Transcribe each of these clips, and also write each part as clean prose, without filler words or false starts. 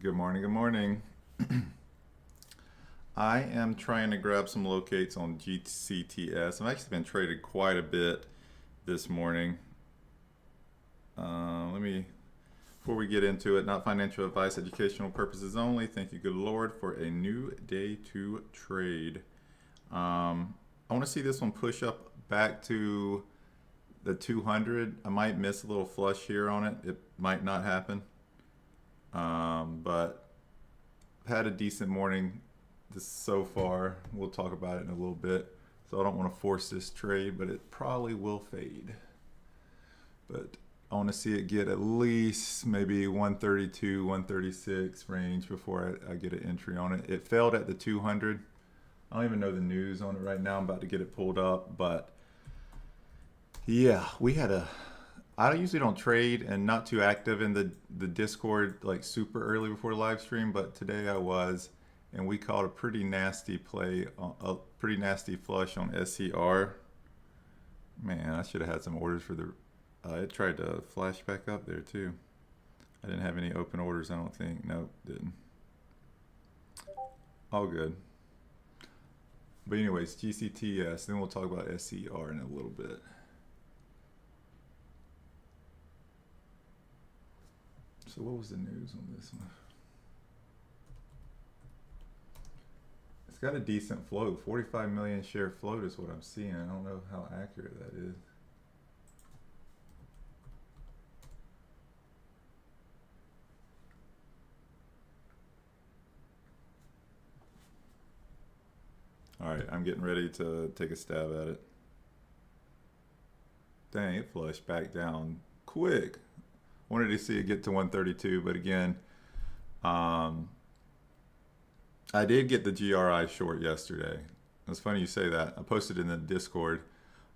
Good morning, good morning. I am trying to grab some locates on GCTS. I've actually been traded quite a bit this morning. Before we get into it, not financial advice, educational purposes only. Thank you, good Lord, for a new day to trade. I want to see this one push up back to the 200. I might miss a little flush here on it. It might not happen. But I've had a decent morning this so far. We'll talk about it in a little bit. So I don't want to force this trade, but it probably will fade. But I want to see it get at least maybe 132, 136 range before I get an entry on it. It failed at the 200. I don't even know the news on it right now. I'm about to get it pulled up, but yeah, I usually don't trade and not too active in the Discord like super early before live stream, but today I was, and we caught a pretty nasty play, a pretty nasty flush on SCR. Man, I should have had some orders for the. It tried to flash back up there too. I didn't have any open orders, I don't think. Nope, didn't. All good. But anyways, GCTS. Then we'll talk about SCR in a little bit. So what was the news on this one? It's got a decent float. 45 million share float is what I'm seeing. I don't know how accurate that is. All right, I'm getting ready to take a stab at it. Dang, it flushed back down quick. Wanted to see it get to 132, but again, I did get the GRI short yesterday. It's funny you say that. I posted in the Discord.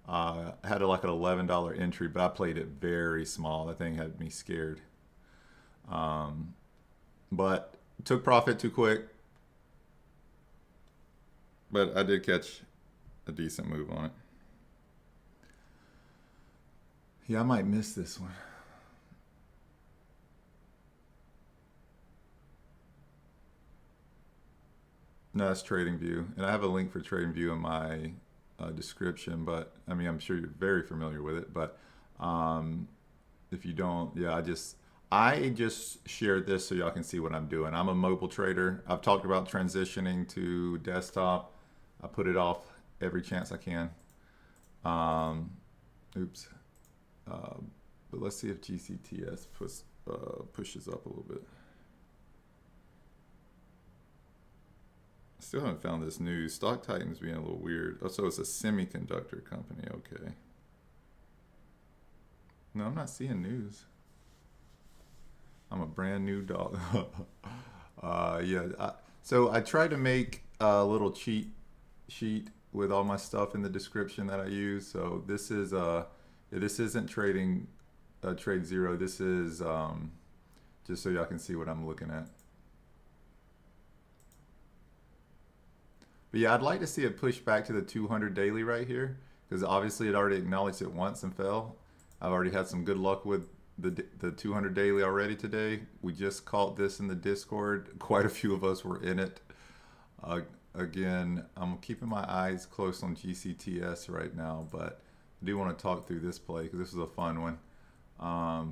I had like an $11 entry, but I played it very small. That thing had me scared. But took profit too quick. But I did catch a decent move on it. Yeah, I might miss this one. No, that's TradingView, and I have a link for TradingView in my description. But I mean, I'm sure you're very familiar with it. But if you don't, yeah, I just shared this so y'all can see what I'm doing. I'm a mobile trader. I've talked about transitioning to desktop. I put it off every chance I can. Oops. But let's see if GCTS pushes up a little bit. Still haven't found this news. Stock Titan's being a little weird. Oh, so it's a semiconductor company. Okay. No, I'm not seeing news. I'm a brand new dog. Yeah. So I tried to make a little cheat sheet with all my stuff in the description that I use. So this isn't trading TradeZero. This is just so y'all can see what I'm looking at. But yeah, I'd like to see it push back to the 200 daily right here, because obviously it already acknowledged it once and fell. I've already had some good luck with the 200 daily already today. We just caught this in the Discord. Quite a few of us were in it. Again, I'm keeping my eyes close on GCTS right now, but I do want to talk through this play because this was a fun one.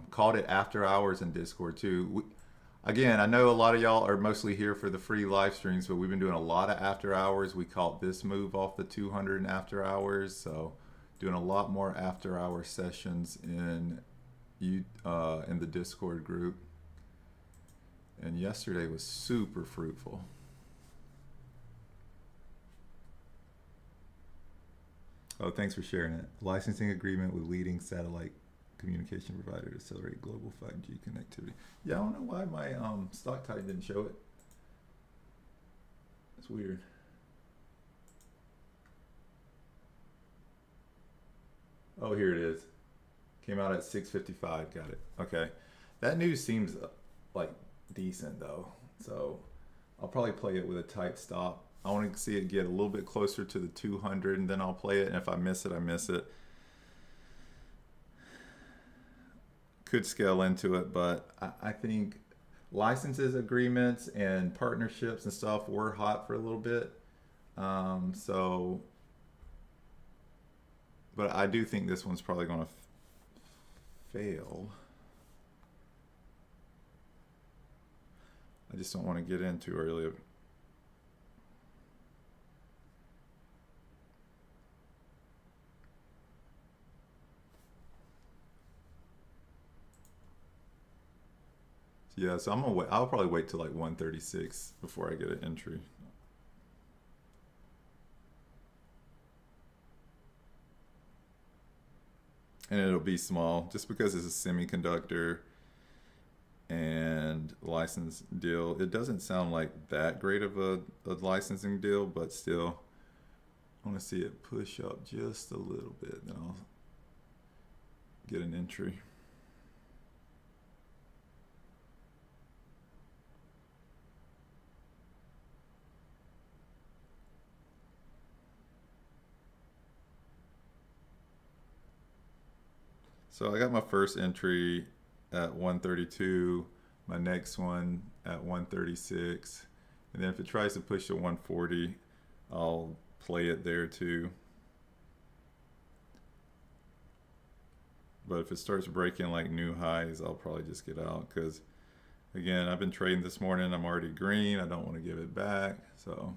Called it after hours in Discord too. Again, I know a lot of y'all are mostly here for the free live streams, but we've been doing a lot of after hours. We caught this move off the 200 in after hours, so doing a lot more after hour sessions in the Discord group. And yesterday was super fruitful. Oh, thanks for sharing it. Licensing agreement with leading satellite communication provider to accelerate global 5G connectivity. Yeah, I don't know why my stock title didn't show it. It's weird. Oh, here it is. Came out at 6:55. Got it. Okay. That news seems like decent though. So I'll probably play it with a tight stop. I want to see it get a little bit closer to the 200 and then I'll play it. And if I miss it, I miss it. Could scale into it, but I think licenses agreements and partnerships and stuff were hot for a little bit. So, but I do think this one's probably going to fail. I just don't want to get in too early. Yeah, so I'm gonna wait. I'll probably wait till like 136 before I get an entry. And it'll be small just because it's a semiconductor and license deal. It doesn't sound like that great of a licensing deal, but still, I want to see it push up just a little bit, then I'll get an entry. So I got my first entry at 132, my next one at 136, and then if it tries to push to 140, I'll play it there too. But if it starts breaking like new highs, I'll probably just get out because, again, I've been trading this morning. I'm already green. I don't want to give it back, so.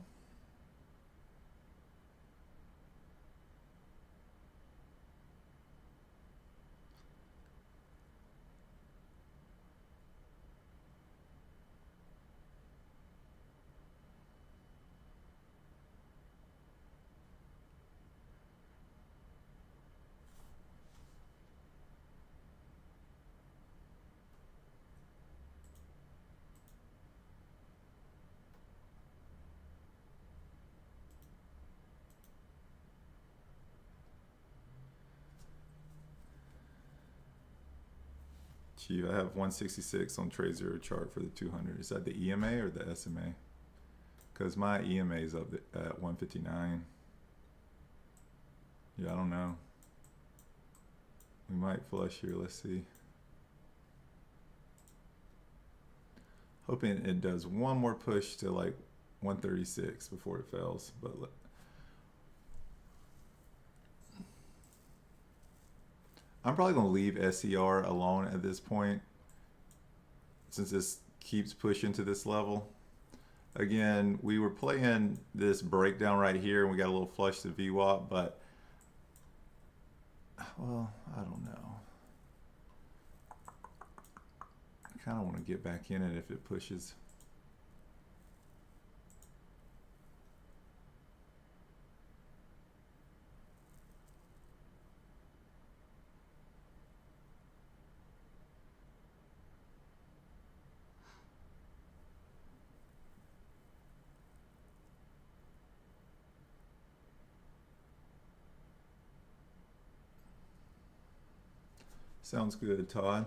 Gee, I have 166 on TradeZero chart for the 200. Is that the EMA or the SMA? Because my EMA is up at 159. Yeah, I don't know. We might flush here. Let's see. Hoping it does one more push to like 136 before it fails. But I'm probably going to leave SER alone at this point since this keeps pushing to this level. Again, we were playing this breakdown right here and we got a little flush to VWAP, but well, I don't know. I kind of want to get back in it if it pushes. Sounds good, Todd.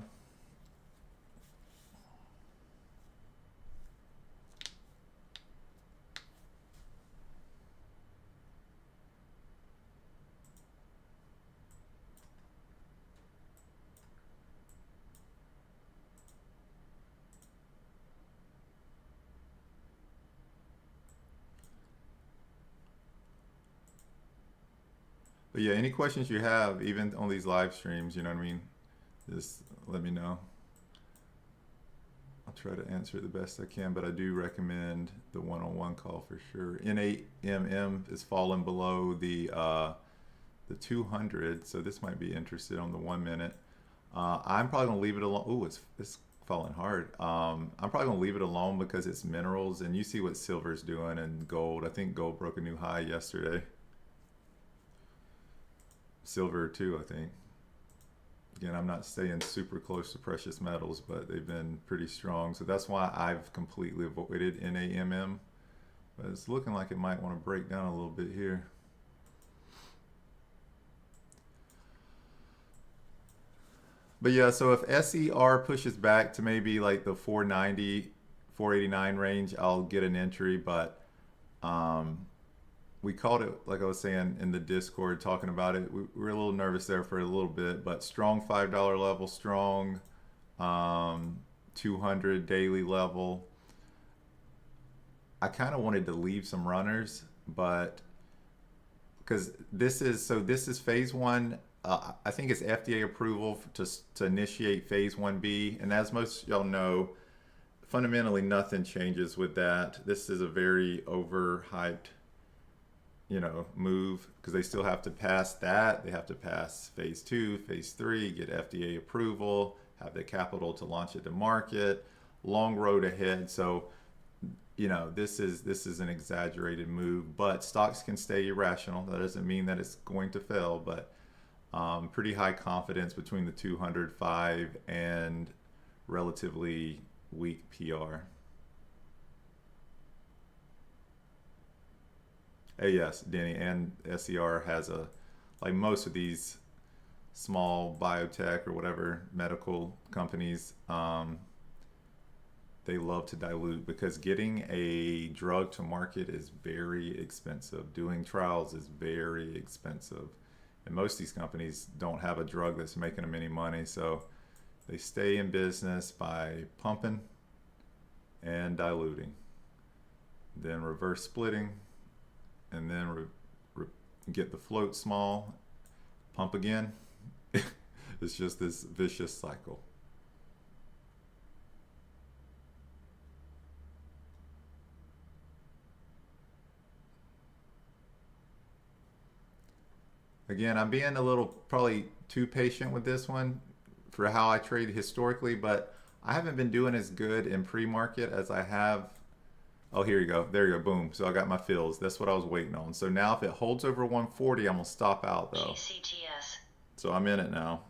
But yeah, any questions you have, even on these live streams, you know what I mean? Just let me know. I'll try to answer it the best I can, but I do recommend the one-on-one call for sure. N8MM is falling below the 200, so this might be interested on the 1 minute. I'm probably gonna leave it alone. Ooh, it's falling hard. I'm probably gonna leave it alone because it's minerals, and you see what silver's doing and gold. I think gold broke a new high yesterday. Silver too, I think. Again, I'm not staying super close to precious metals, but they've been pretty strong. So that's why I've completely avoided NAMM. But it's looking like it might want to break down a little bit here. But yeah, so if SER pushes back to maybe like the 490, 489 range, I'll get an entry. But we called it, like I was saying in the Discord, talking about it. We were a little nervous there for a little bit, but strong $5 level, strong 200 daily level. I kind of wanted to leave some runners, but because this is phase one. I think it's FDA approval to initiate phase 1B, and as most of y'all know, fundamentally nothing changes with that. This is a very overhyped, move, because they still have to pass that. They have to pass phase 2, phase 3, get FDA approval, have the capital to launch it to market. Long road ahead. So, this is an exaggerated move, but stocks can stay irrational. That doesn't mean that it's going to fail, but pretty high confidence between the 205 and relatively weak PR. Yes, Denny, and SER has like most of these small biotech or whatever medical companies, they love to dilute because getting a drug to market is very expensive. Doing trials is very expensive. And most of these companies don't have a drug that's making them any money. So they stay in business by pumping and diluting, then reverse splitting, and then get the float small, pump again. It's just this vicious cycle. Again, I'm being a little probably too patient with this one for how I trade historically, but I haven't been doing as good in pre-market as I have. Oh, here you go. There you go. Boom. So I got my fills. That's what I was waiting on. So now if it holds over 140, I'm going to stop out though. So I'm in it now.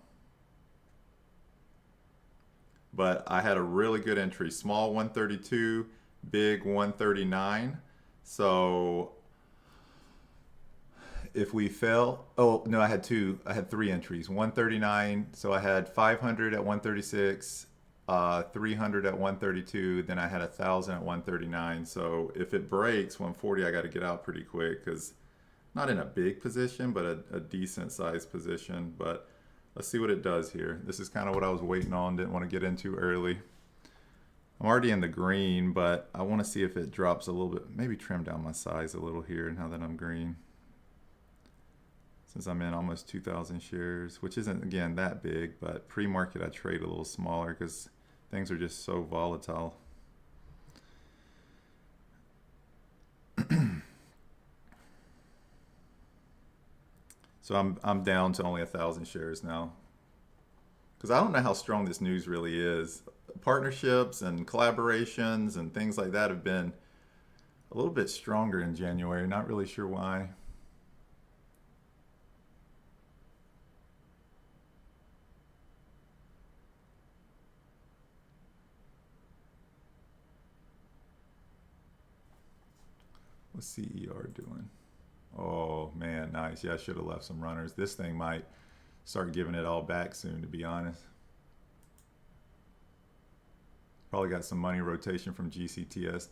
But I had a really good entry. Small 132, big 139. So if we fail, oh no, I had three entries. 139, so I had 500 at 136, 300 at 132, then I had 1,000 at 139. So if it breaks 140, I got to get out pretty quick because not in a big position, but a decent sized position. But let's see what it does here. This is kind of what I was waiting on. Didn't want to get in too early. I'm already in the green, but I want to see if it drops a little bit. Maybe trim down my size a little here now that I'm green. Since I'm in almost 2,000 shares, which isn't, again, that big, but pre-market I trade a little smaller because things are just so volatile. So I'm down to only 1,000 shares now because I don't know how strong this news really is. Partnerships and collaborations and things like that have been a little bit stronger in January. Not really sure why. What's CER doing? Oh man, nice. Yeah, I should have left some runners. This thing might start giving it all back soon, to be honest. Probably got some money rotation from GCTS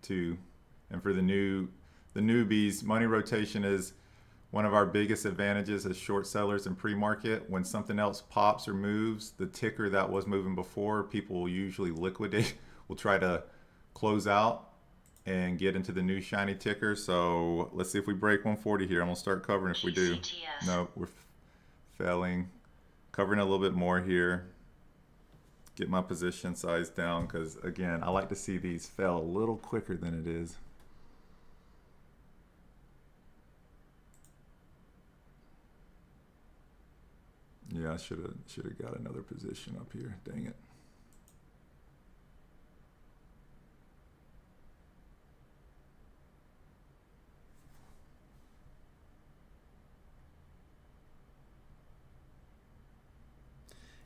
too. And for the newbies, money rotation is one of our biggest advantages as short sellers in pre-market. When something else pops or moves, the ticker that was moving before, people will usually liquidate, will try to close out and get into the new shiny ticker. So let's see if we break 140 here. I'm gonna start covering if we do. No, we're failing. Covering a little bit more here. Get my position size down because again, I like to see these fail a little quicker than it is. Yeah, I should have got another position up here. Dang it.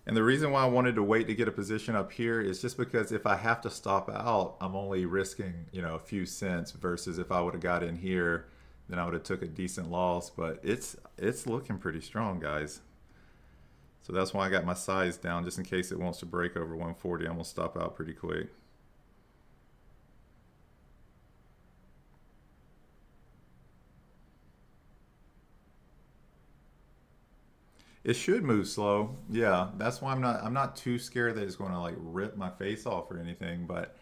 And the reason why I wanted to wait to get a position up here is just because if I have to stop out, I'm only risking, a few cents versus if I would have got in here, then I would have took a decent loss. But it's looking pretty strong, guys. So that's why I got my size down just in case it wants to break over 140. I'm gonna stop out pretty quick. It should move slow. Yeah, that's why I'm not too scared that it's going to like rip my face off or anything, but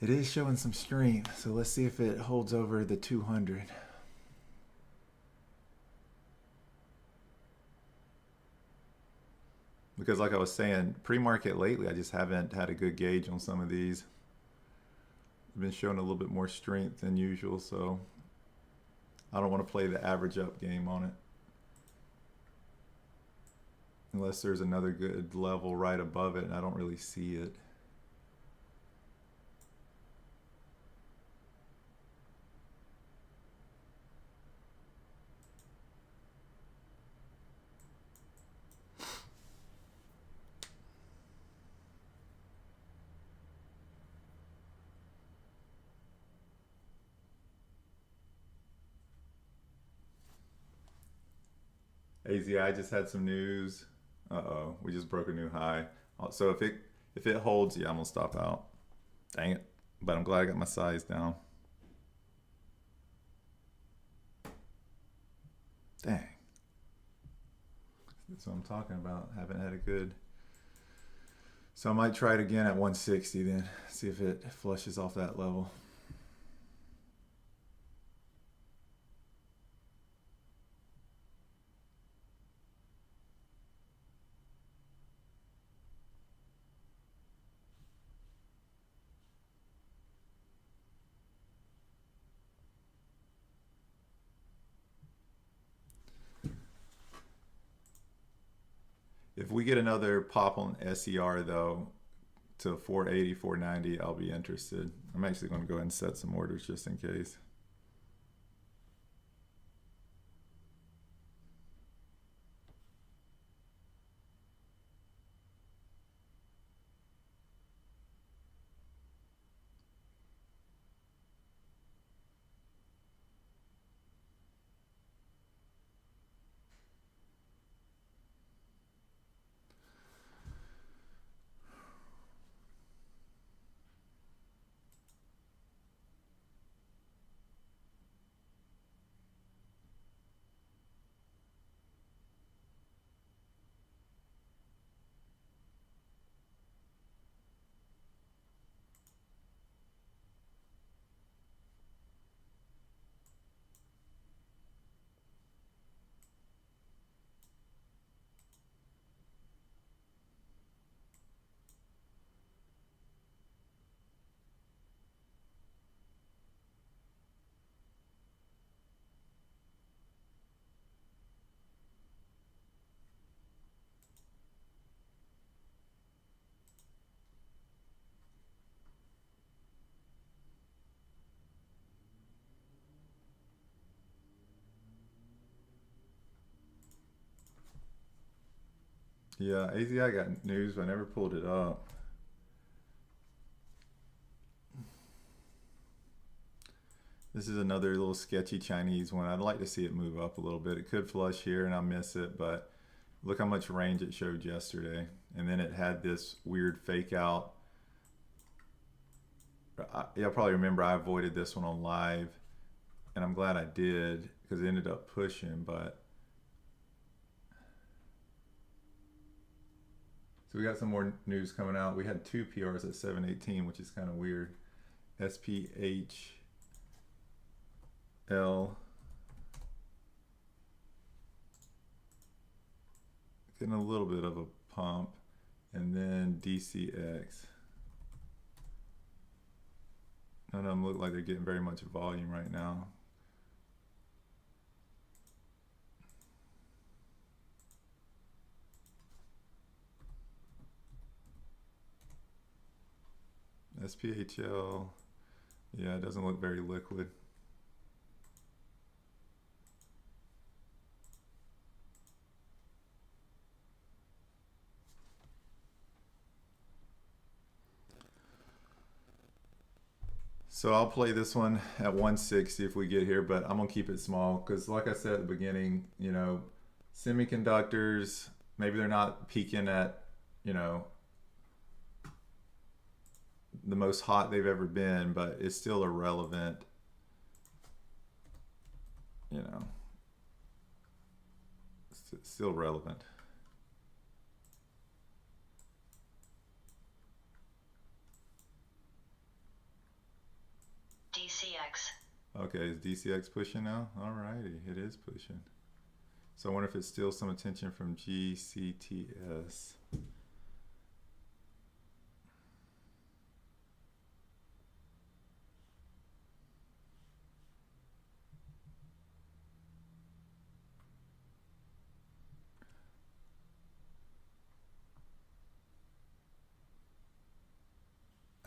it is showing some strength. So let's see if it holds over the 200. Because like I was saying, pre-market lately, I just haven't had a good gauge on some of these. I've been showing a little bit more strength than usual, so I don't want to play the average up game on it. Unless there's another good level right above it, and I don't really see it. AZI just had some news. Uh-oh, we just broke a new high. So if it holds, yeah, I'm gonna stop out. Dang it. But I'm glad I got my size down. Dang. That's what I'm talking about. Haven't had a good. So I might try it again at 160 then. See if it flushes off that level. If we get another pop on SER though to 480, 490, I'll be interested. I'm actually going to go ahead and set some orders just in case. Yeah, AZI got news, but I never pulled it up. This is another little sketchy Chinese one. I'd like to see it move up a little bit. It could flush here and I'll miss it, but look how much range it showed yesterday. And then it had this weird fake out. Y'all probably remember I avoided this one on live, and I'm glad I did because it ended up pushing, but so we got some more news coming out. We had two PRs at 718, which is kind of weird. SPHL getting a little bit of a pump, and then DCX. None of them look like they're getting very much volume right now. SPHL, yeah, it doesn't look very liquid. So I'll play this one at 160 if we get here, but I'm gonna keep it small because like I said at the beginning, you know, semiconductors, maybe they're not peaking at, you know, the most hot they've ever been, but it's still irrelevant, you know, still relevant. DCX. Okay, is DCX pushing now? Alrighty, it is pushing. So I wonder if it's still some attention from GCTS.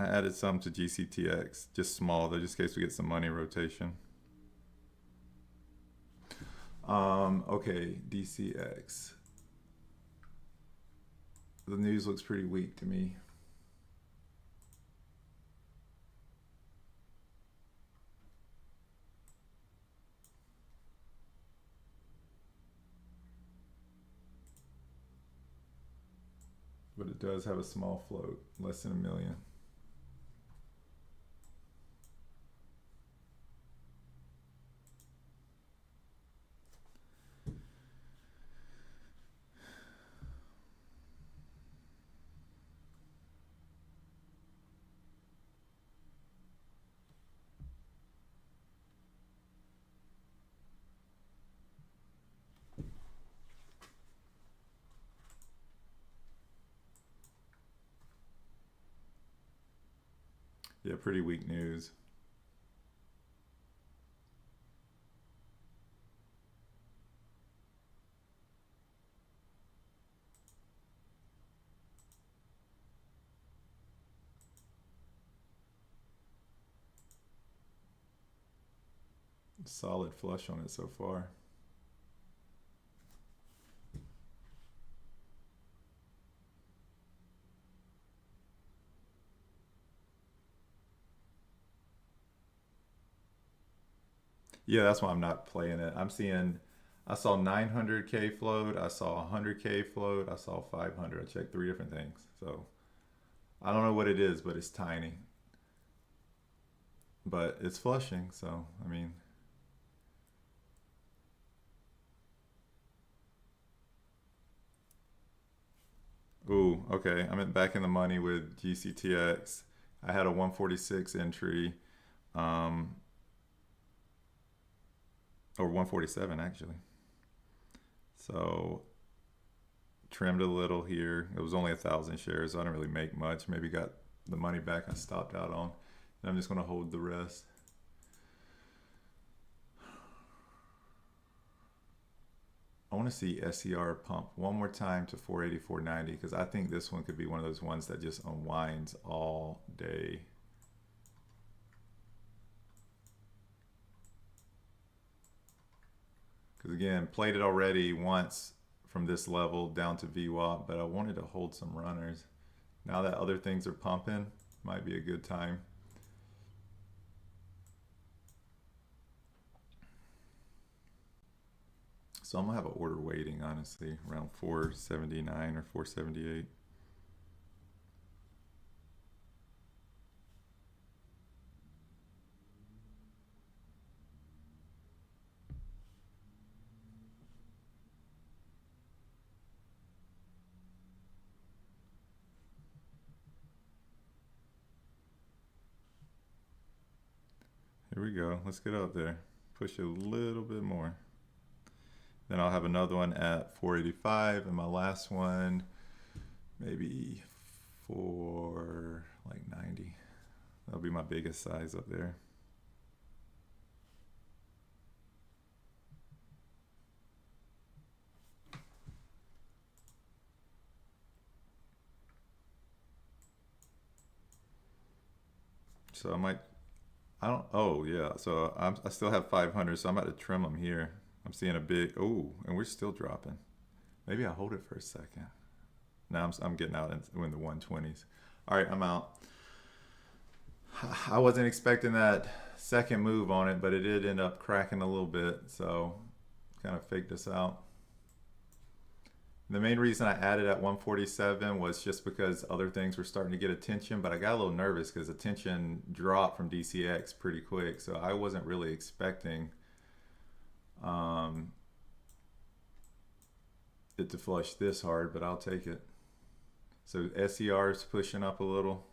I added some to GCTX, just small though, just in case we get some money rotation. Okay, DCX. The news looks pretty weak to me. But it does have a small float, less than 1 million. Yeah, pretty weak news. Solid flush on it so far. Yeah, that's why I'm not playing it. I saw 900K float, I saw 100K float, I saw 500. I checked 3 different things. So I don't know what it is, but it's tiny. But it's flushing, so I mean. Ooh, okay. I'm back in the money with GCTX. I had a 146 entry, um, or 147 actually. So trimmed a little here. It was only 1,000 shares, so I didn't really make much. Maybe got the money back I stopped out on. And I'm just going to hold the rest. I want to see SCR pump one more time to 484.90 because I think this one could be one of those ones that just unwinds all day. Because again, played it already once from this level down to VWAP, but I wanted to hold some runners. Now that other things are pumping, might be a good time. So I'm gonna have an order waiting, honestly, around 479 or 478. Here we go. Let's get up there. Push it a little bit more. Then I'll have another one at 485, and my last one maybe for like 90. That'll be my biggest size up there. So oh yeah, so I still have 500, so I'm about to trim them here. I'm seeing a big, oh, and we're still dropping. Maybe I'll hold it for a second. Now I'm getting out in the 120s. All right, I'm out. I wasn't expecting that second move on it, but it did end up cracking a little bit, so kind of faked us out. The main reason I added at 147 was just because other things were starting to get attention, but I got a little nervous because attention dropped from DCX pretty quick, so I wasn't really expecting it to flush this hard, but I'll take it. So SER is pushing up a little.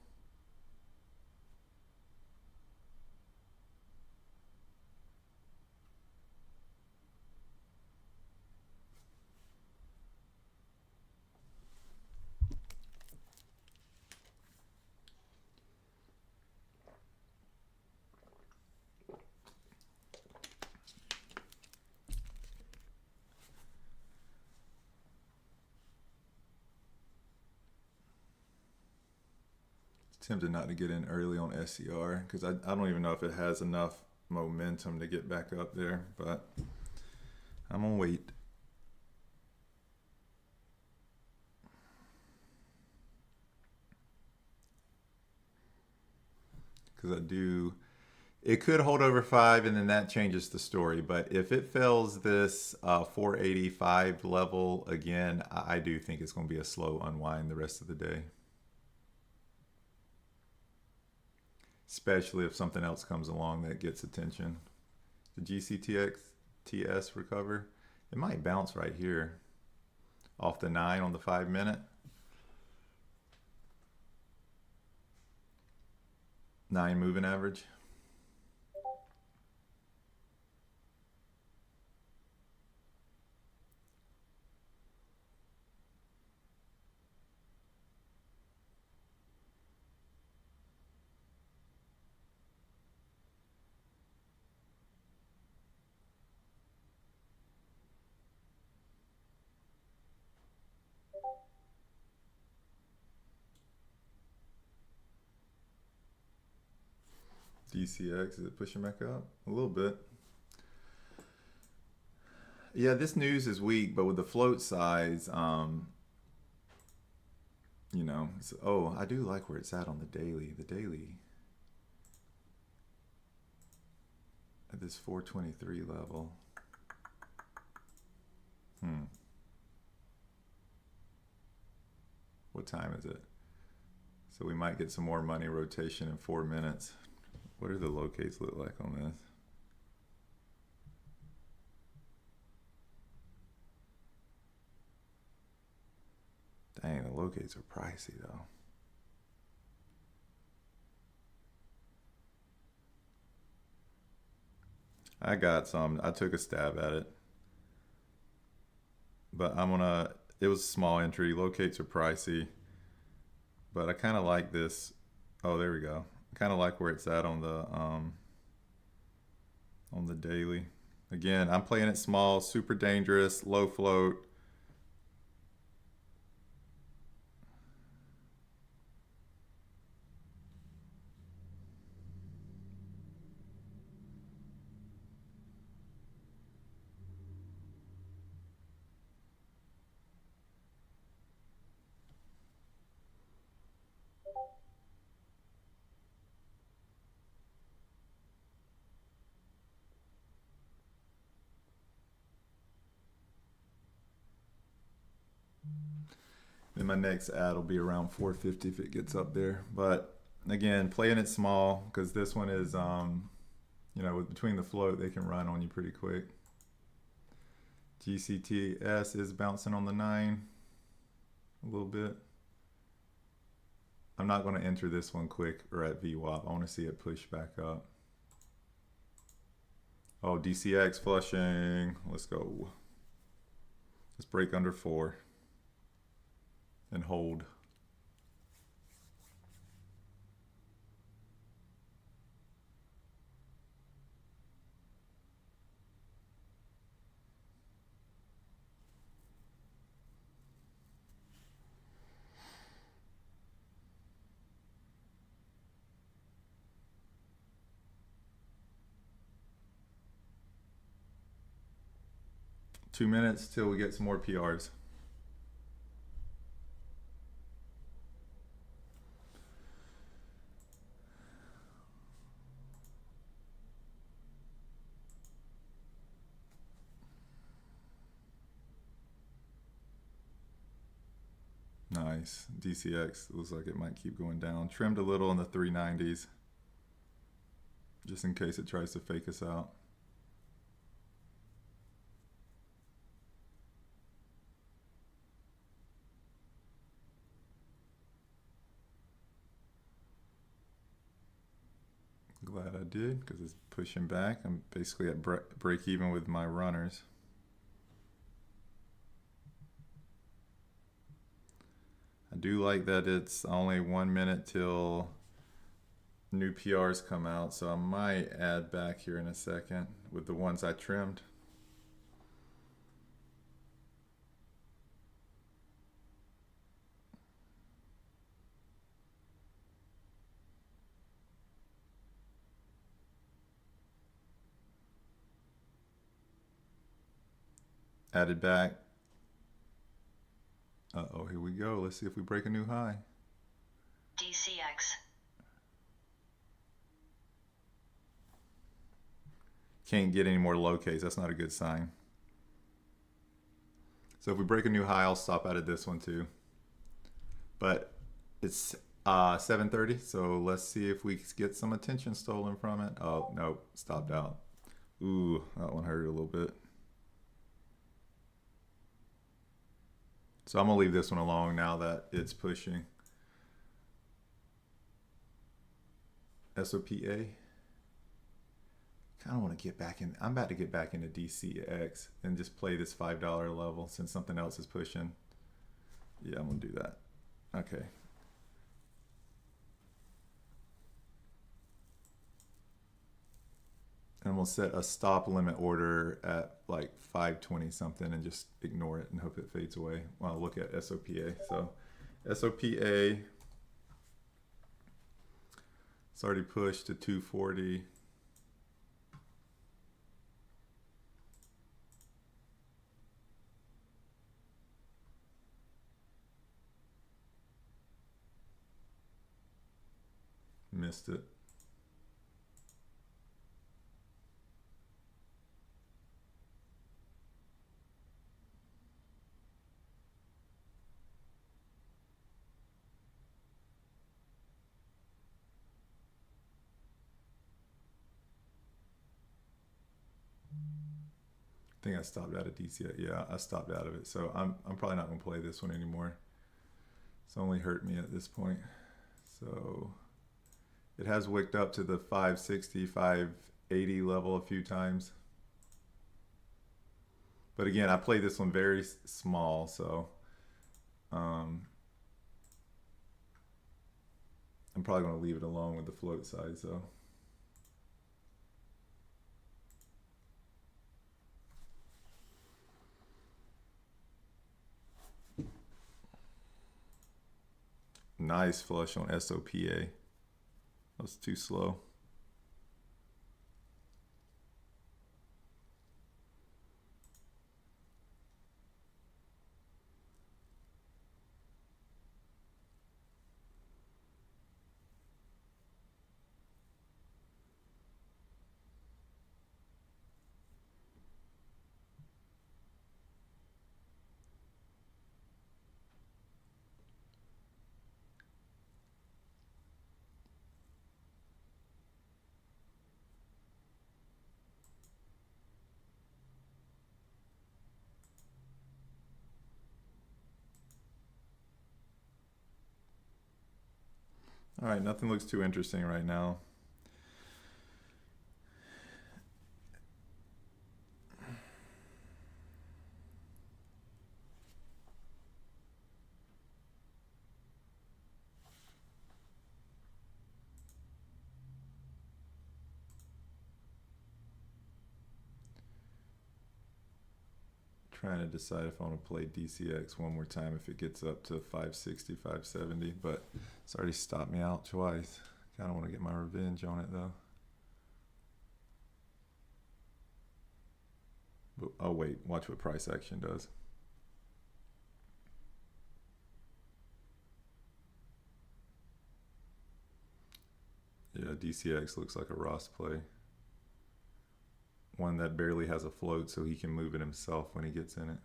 Tempted not to get in early on SER because I don't even know if it has enough momentum to get back up there, but I'm gonna wait. Because it could hold over 5 and then that changes the story, but if it fails this 485 level again, I do think it's going to be a slow unwind the rest of the day. Especially if something else comes along that gets attention. The GCTS recover. It might bounce right here off the 9 on the 5-minute. 9 moving average. DCX, is it pushing back up? A little bit. Yeah, this news is weak, but with the float size, you know, oh, I do like where it's at on the daily. The daily at this 423 level. What time is it? So we might get some more money rotation in 4 minutes. What do the locates look like on this? Dang, the locates are pricey though. I got some. I took a stab at it. But it was a small entry. Locates are pricey. But I kind of like this. Oh, there we go. I kind of like where it's at on the daily. Again, I'm playing it small, super dangerous, low float. Then my next ad will be around 450 if it gets up there. But again, playing it small because this one is, you know, between the float, they can run on you pretty quick. GCTS is bouncing on the 9 a little bit. I'm not going to enter this one quick or at VWAP. I want to see it push back up. Oh, DCX flushing. Let's go. Let's break under 4 and hold. Two minutes till we get some more PRs. Nice. DCX looks like it might keep going down. Trimmed a little in the 390s just in case it tries to fake us out. Glad I did, because it's pushing back. I'm basically at break even with my runners. I do like that it's only 1 minute till new PRs come out, so I might add back here in a second with the ones I trimmed. Added back. Uh-oh, here we go. Let's see if we break a new high. DCX. Can't get any more low Ks. That's not a good sign. So if we break a new high, I'll stop out of this one too. But it's 7:30, so let's see if we get some attention stolen from it. Oh, no, stopped out. Ooh, that one hurt a little bit. So I'm gonna leave this one alone now that it's pushing. SOPA. Kind of want to get back in. I'm about to get back into DCX and just play this $5 level since something else is pushing. Yeah, I'm gonna do that. Okay. And we'll set a stop limit order at like 520 something and just ignore it and hope it fades away while I look at SOPA. So SOPA, it's already pushed to 240. Missed it. I think I stopped out of DCX. Yeah, I stopped out of it. So I'm probably not gonna play this one anymore. It's only hurt me at this point. So it has wicked up to the 560, 580 level a few times. But again, I played this one very small, so I'm probably going to leave it alone with the float size. So nice flush on SOPA. That was too slow. All right, nothing looks too interesting right now. Trying to decide if I want to play DCX one more time if it gets up to 560, 570, but it's already stopped me out twice. Kind of want to get my revenge on it though. But, oh wait, watch what price action does. Yeah, DCX looks like a Ross play. One that barely has a float so he can move it himself when he gets in it.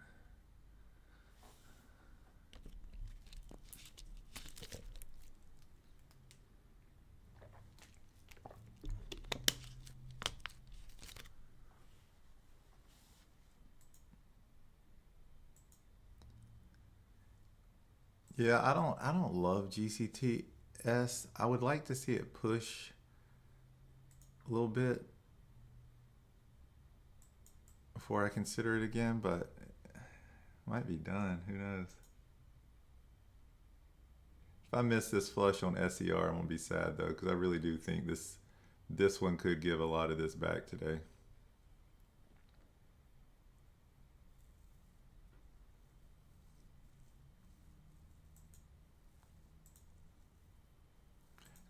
Yeah, I don't love GCTS. I would like to see it push a little bit before I consider it again, but it might be done. Who knows? If I miss this flush on SER, I'm gonna be sad though, because I really do think this one could give a lot of this back today.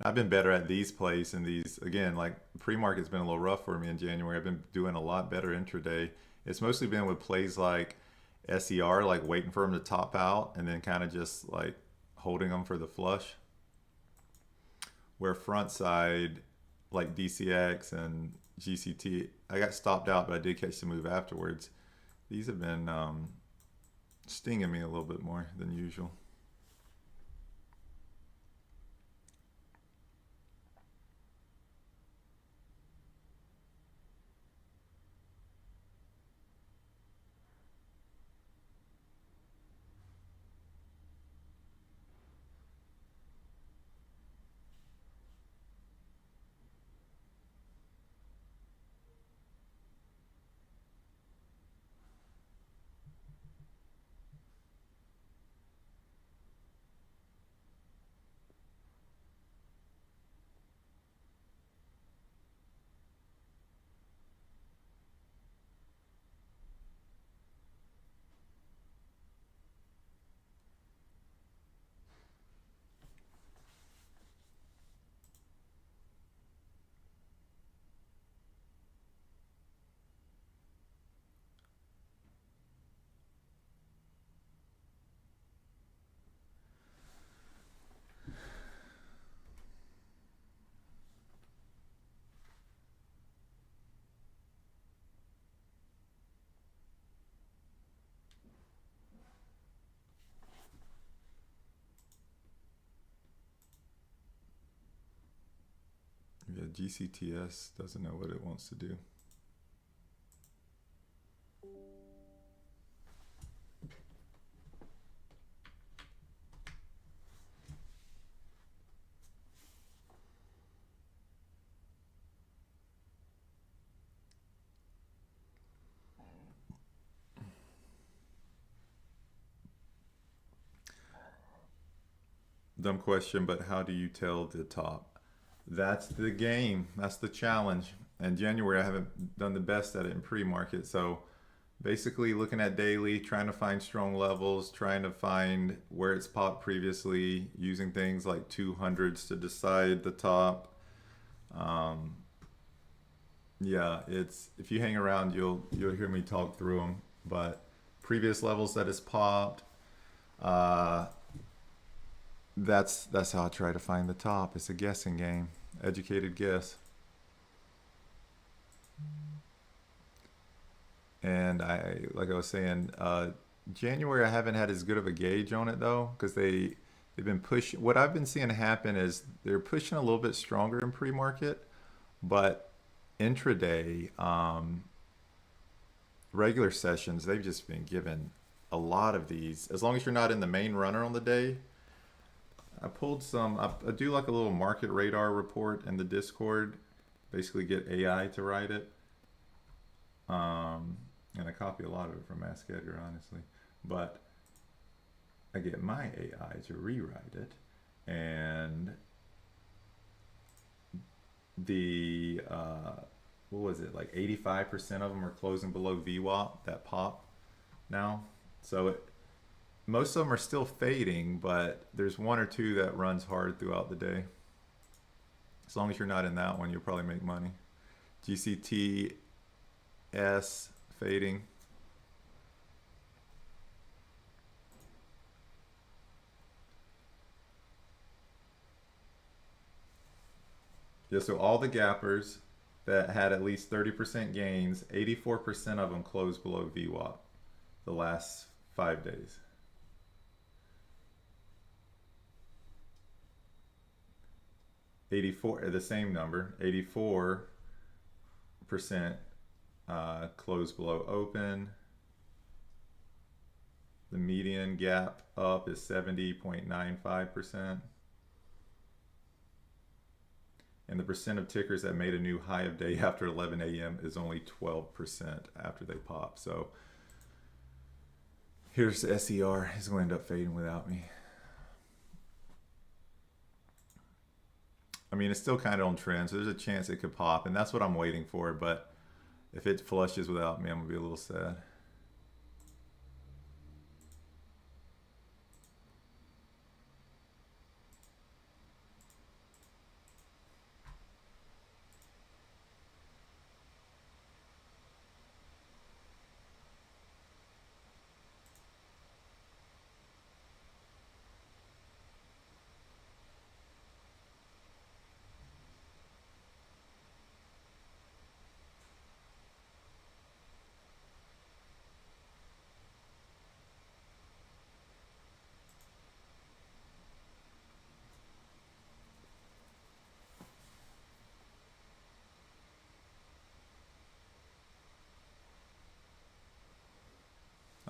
I've been better at these plays and these, again, like pre-market's been a little rough for me in January. I've been doing a lot better intraday. It's mostly been with plays like SER, like waiting for them to top out and then kind of just like holding them for the flush. Where front side, like DCX and GCT, I got stopped out, but I did catch the move afterwards. These have been stinging me a little bit more than usual. Yeah, GCTS doesn't know what it wants to do. Dumb question, but how do you tell the top? That's the game. That's the challenge. In January, I haven't done the best at it in pre-market. So basically looking at daily, trying to find strong levels, trying to find where it's popped previously, using things like 200s to decide the top. Yeah, it's, if you hang around, you'll hear me talk through them. But previous levels that it's popped, that's how I try to find the top. It's a guessing game, educated guess. And like I was saying, January I haven't had as good of a gauge on it though, because they've been pushing. What I've been seeing happen is they're pushing a little bit stronger in pre-market, but intraday, regular sessions, they've just been given a lot of these. As long as you're not in the main runner on the day, I pulled some. I do like a little market radar report in the Discord. Basically, get AI to write it. And I copy a lot of it from AskEdgar, honestly. But I get my AI to rewrite it, and the what was it, like 85% of them are closing below VWAP, that pop now. So most of them are still fading, but there's one or two that runs hard throughout the day. As long as you're not in that one, you'll probably make money. GCTS fading. Yeah, so all the gappers that had at least 30% gains, 84% of them closed below VWAP the last 5 days. 84, the same number, 84% closed below open. The median gap up is 70.95%. and the percent of tickers that made a new high of day after 11 a.m. is only 12% after they pop. So here's the SER. He's going to end up fading without me. I mean, it's still kind of on trend, so there's a chance it could pop, and that's what I'm waiting for. But if it flushes without me, I'm going to be a little sad.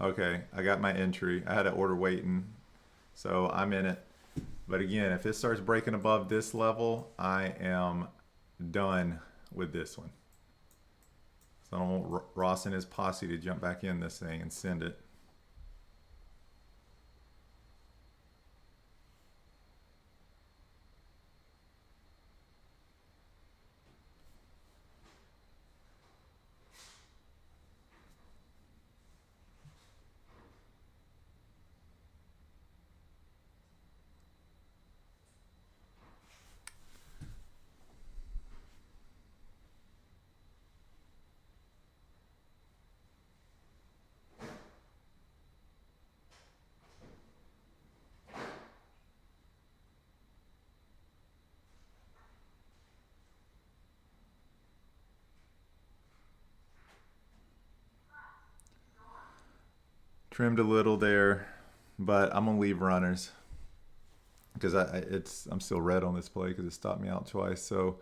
Okay, I got my entry. I had an order waiting, so I'm in it. But again, if it starts breaking above this level, I am done with this one. So I don't want Ross and his posse to jump back in this thing and send it. Trimmed a little there, but I'm gonna leave runners because I'm still red on this play because it stopped me out twice. So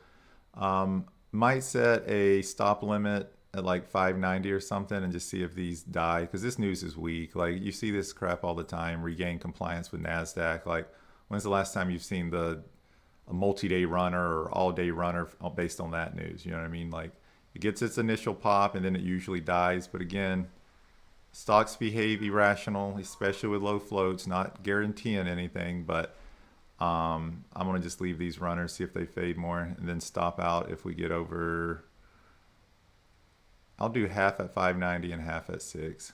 might set a stop limit at like 590 or something and just see if these die, because this news is weak. Like, you see this crap all the time. Regain compliance with NASDAQ. Like, when's the last time you've seen a multi-day runner or all-day runner based on that news? You know what I mean? Like, it gets its initial pop and then it usually dies. But again, stocks behave irrational, especially with low floats. Not guaranteeing anything, but I'm gonna just leave these runners, see if they fade more, and then stop out if we get over. I'll do half at 590 and half at 6.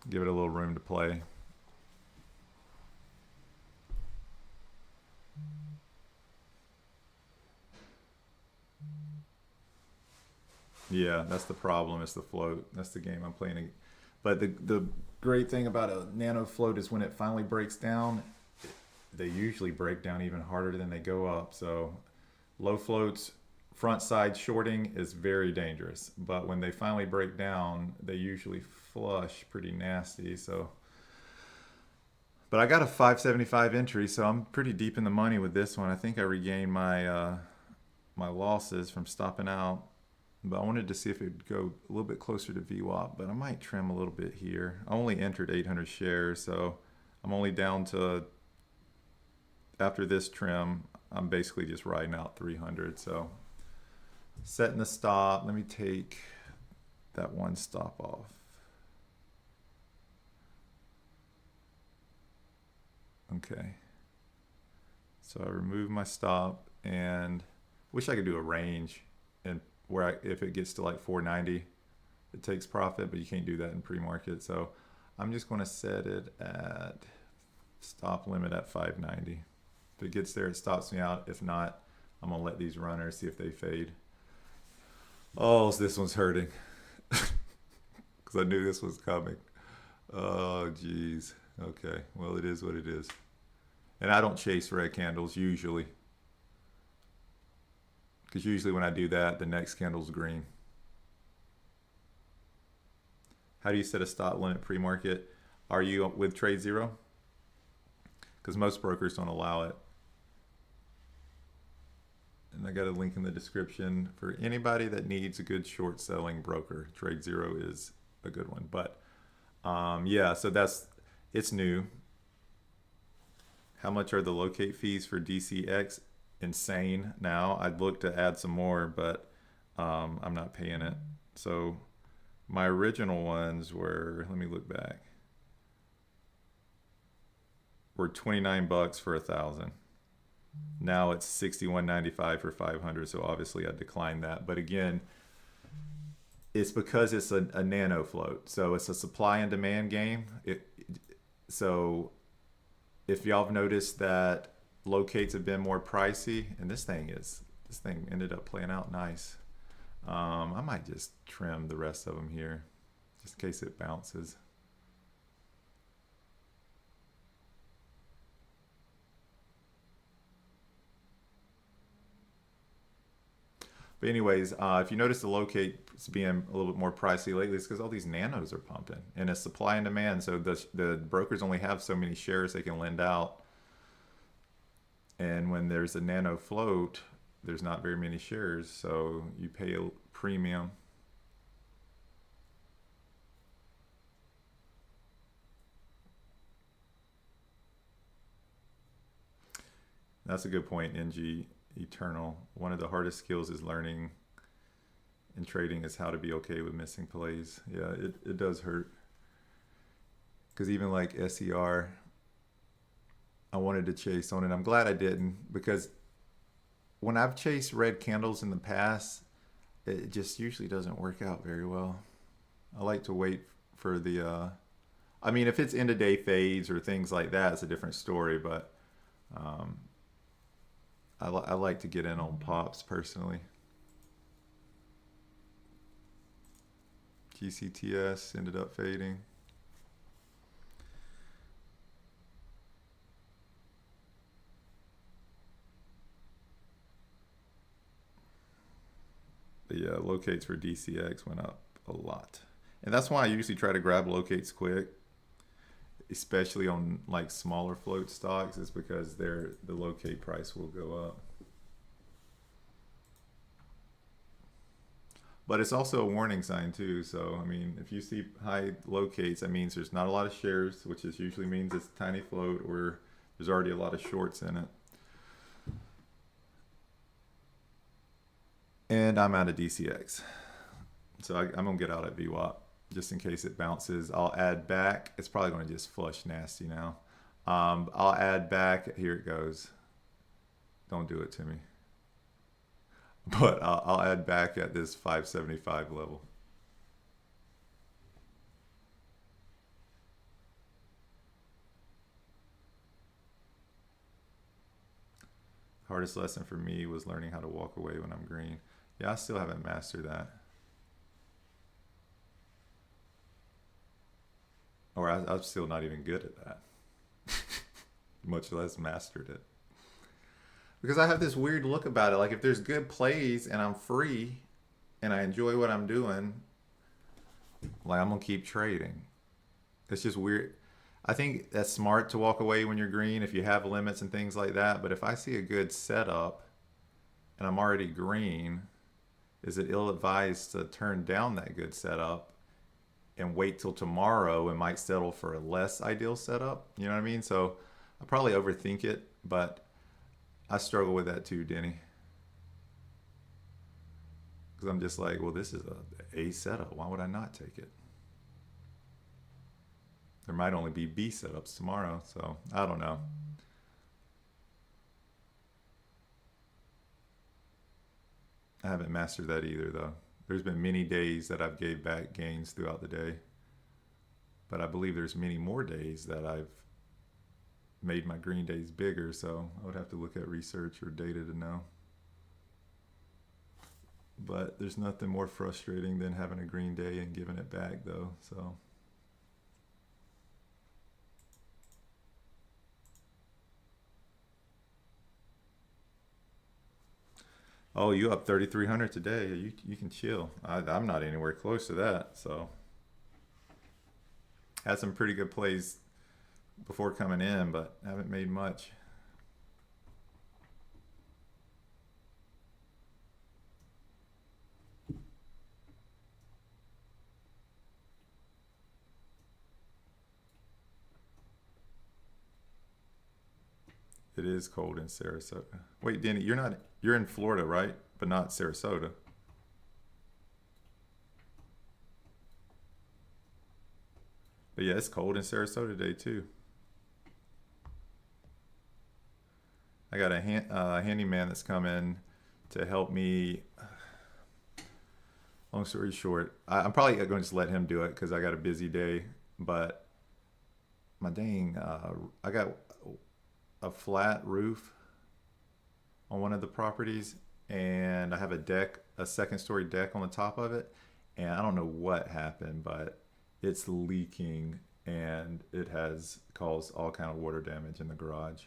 Give it a little room to play. Yeah, that's the problem. It's the float. That's the game I'm playing. But the great thing about a nano float is when it finally breaks down, they usually break down even harder than they go up. So low floats, front side shorting is very dangerous. But when they finally break down, they usually flush pretty nasty. So, but I got a 575 entry, so I'm pretty deep in the money with this one. I think I regained my my losses from stopping out. But I wanted to see if it would go a little bit closer to VWAP, but I might trim a little bit here. I only entered 800 shares, so I'm only down to, after this trim, I'm basically just riding out 300. So setting the stop, let me take that one stop off. Okay. So I remove my stop, and wish I could do a range and where if it gets to like 490, it takes profit, but you can't do that in pre-market. So I'm just going to set it at stop limit at 590. If it gets there, it stops me out. If not, I'm going to let these runners see if they fade. Oh, so this one's hurting because I knew this was coming. Oh, geez. Okay. Well, it is what it is. And I don't chase red candles usually, because usually when I do that, the next candle's green. How do you set a stop limit pre-market? Are you with TradeZero? Because most brokers don't allow it. And I got a link in the description for anybody that needs a good short selling broker. TradeZero is a good one. But yeah, so it's new. How much are the locate fees for DCX? insane now. I'd look to add some more, but I'm not paying it. So my original ones were, let me look back, were 29 bucks for 1,000. Now it's 61.95 for 500. So obviously I declined that. But again, it's because it's a nano float. So it's a supply and demand game. So if y'all have noticed that locates have been more pricey, and this thing ended up playing out nice. I might just trim the rest of them here just in case it bounces. But anyways, if you notice the locate's being a little bit more pricey lately, it's because all these nanos are pumping, and it's supply and demand. So the brokers only have so many shares they can lend out, and when there's a nano float, there's not very many shares, so you pay a premium. That's a good point, NG Eternal. One of the hardest skills is learning in trading is how to be okay with missing plays. Yeah, it does hurt. Because even like SER, I wanted to chase on it. I'm glad I didn't, because when I've chased red candles in the past, it just usually doesn't work out very well. I like to wait for the, I mean, if it's end of day fades or things like that, it's a different story, but I like to get in on pops personally. GCTS ended up fading. The locates for DCX went up a lot. And that's why I usually try to grab locates quick, especially on like smaller float stocks, is because the locate price will go up. But it's also a warning sign too. So I mean, if you see high locates, that means there's not a lot of shares, which is usually means it's a tiny float, or there's already a lot of shorts in it. And I'm out of DCX, so I'm gonna get out at VWAP just in case it bounces. I'll add back. It's probably going to just flush nasty now. I'll add back. Here it goes. Don't do it to me. But I'll add back at this 575 level. Hardest lesson for me was learning how to walk away when I'm green. Yeah, I still haven't mastered that. Or I'm still not even good at that. Much less mastered it. Because I have this weird look about it. Like if there's good plays and I'm free and I enjoy what I'm doing, like I'm going to keep trading. It's just weird. I think that's smart to walk away when you're green if you have limits and things like that. But if I see a good setup and I'm already green, is it ill-advised to turn down that good setup and wait till tomorrow and might settle for a less ideal setup? You know what I mean? So I probably overthink it, but I struggle with that too, Denny. Because I'm just like, well, this is a setup. Why would I not take it? There might only be B setups tomorrow, so I don't know. I haven't mastered that either, though. There's been many days that I've gave back gains throughout the day, but I believe there's many more days that I've made my green days bigger, so I would have to look at research or data to know. But there's nothing more frustrating than having a green day and giving it back, though, so. Oh, you up 3,300 today. You can chill. I'm not anywhere close to that, so. Had some pretty good plays before coming in, but haven't made much. It is cold in Sarasota. Wait, Danny, you're in Florida, right? But not Sarasota. But yeah, it's cold in Sarasota today too. I got a handyman that's coming to help me. Long story short, I'm probably going to just let him do it because I got a busy day. But my dang, I got a flat roof on one of the properties, and I have a second story deck on the top of it, and I don't know what happened, but it's leaking, and it has caused all kind of water damage in the garage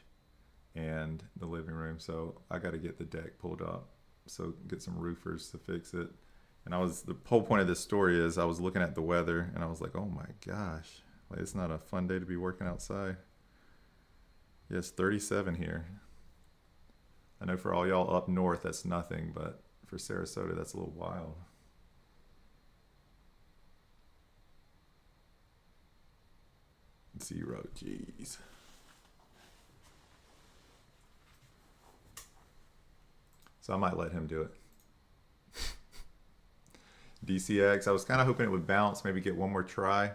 and the living room. So I got to get the deck pulled up, so get some roofers to fix it. And the whole point of this story is I was looking at the weather and I was like, oh my gosh, like, it's not a fun day to be working outside. Yeah, it's 37 here. I know for all y'all up north that's nothing, but for Sarasota that's a little wild. Zero, jeez. So I might let him do it. DCX, I was kind of hoping it would bounce, maybe get one more try.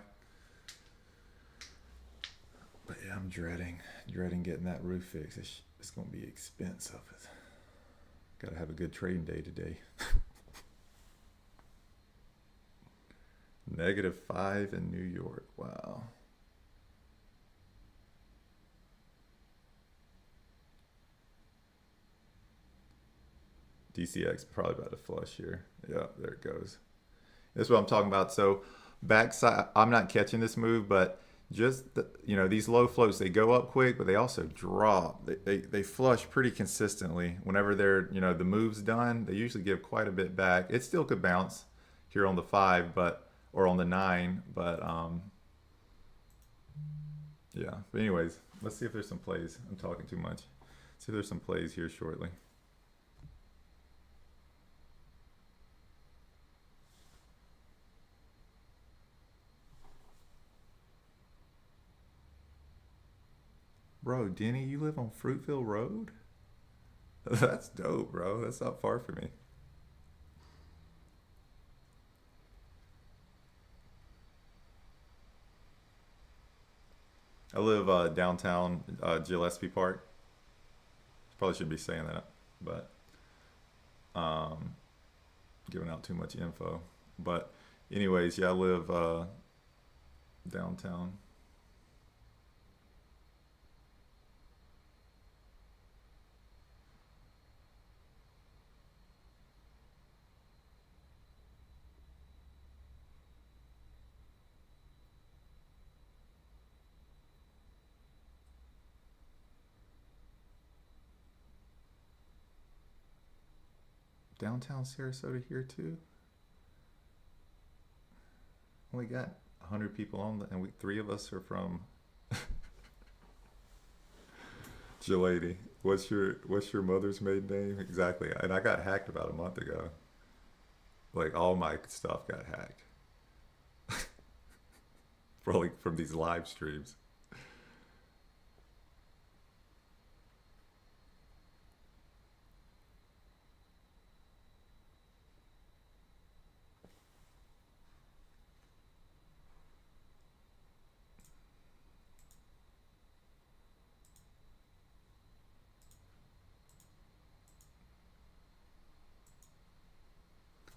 But yeah, I'm dreading getting that roof fixed. It's going to be expensive. Got to have a good trading day today. -5 in New York. Wow. DCX probably about to flush here. Yeah, there it goes. That's what I'm talking about. So backside, I'm not catching this move, but just these low floats, they go up quick, but they also drop. They flush pretty consistently. Whenever they're the move's done, they usually give quite a bit back. It still could bounce here on the 5, or on the 9, but yeah. But anyways, let's see if there's some plays. I'm talking too much. See if there's some plays here shortly. Bro, Denny, you live on Fruitville Road? That's dope, bro. That's not far from me. I live downtown Gillespie Park. Probably should be saying that, but giving out too much info. But anyways, yeah, I live downtown. Downtown Sarasota here too. Only got 100 people on, and 3 of us are from Gelady. What's your mother's maiden name exactly? And I got hacked about a month ago. Like, all my stuff got hacked. Probably from these live streams.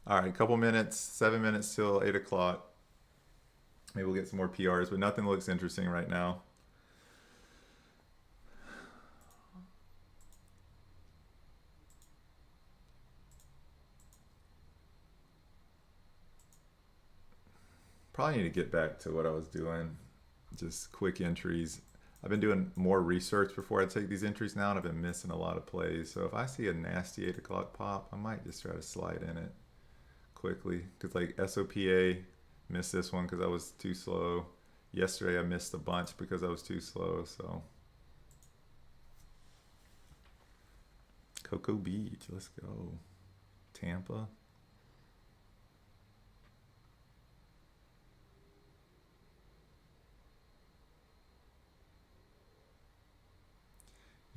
All right, a couple minutes, 7 minutes till 8 o'clock. Maybe we'll get some more PRs, but nothing looks interesting right now. Probably need to get back to what I was doing, just quick entries. I've been doing more research before I take these entries now, and I've been missing a lot of plays. So if I see a nasty 8 o'clock pop, I might just try to slide in it quickly. Because like SOPA, missed this one because I was too slow. Yesterday I missed a bunch because I was too slow. So Cocoa Beach, let's go. Tampa.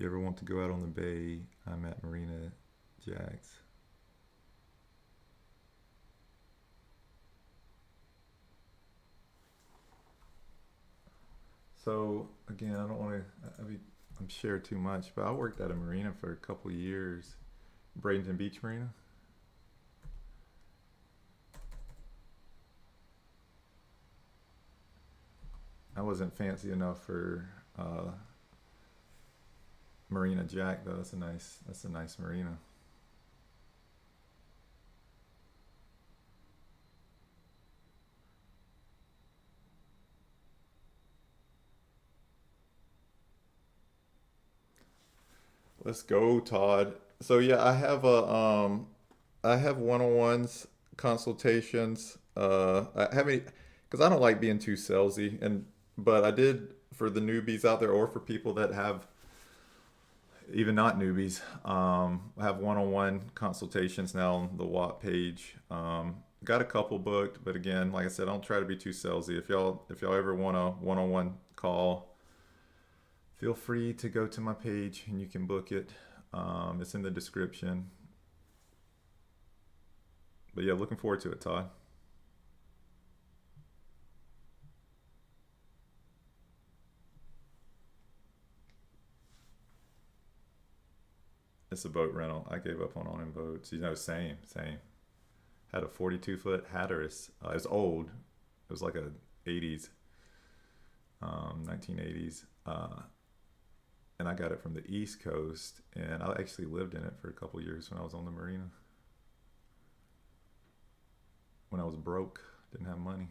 you ever want to go out on the bay, I'm at Marina Jax. So again, I don't want to I'm share too much, but I worked at a marina for a couple of years, Bradenton Beach Marina. I wasn't fancy enough for Marina Jack though. That's a nice marina. Let's go, Todd. So yeah, I have one-on-ones, consultations. I haven't because I don't like being too salesy, but I did for the newbies out there or for people that have even not newbies. I have one-on-one consultations now on the Watt page. Got a couple booked, but again, like I said, I don't try to be too salesy. If y'all ever want a one-on-one call, feel free to go to my page and you can book it. It's in the description. But yeah, looking forward to it, Todd. It's a boat rental. I gave up on owning boats. Same. Had a 42-foot Hatteras. It was old. It was like a 80s, 1980s. And I got it from the East Coast, and I actually lived in it for a couple years when I was on the marina. When I was broke, didn't have money.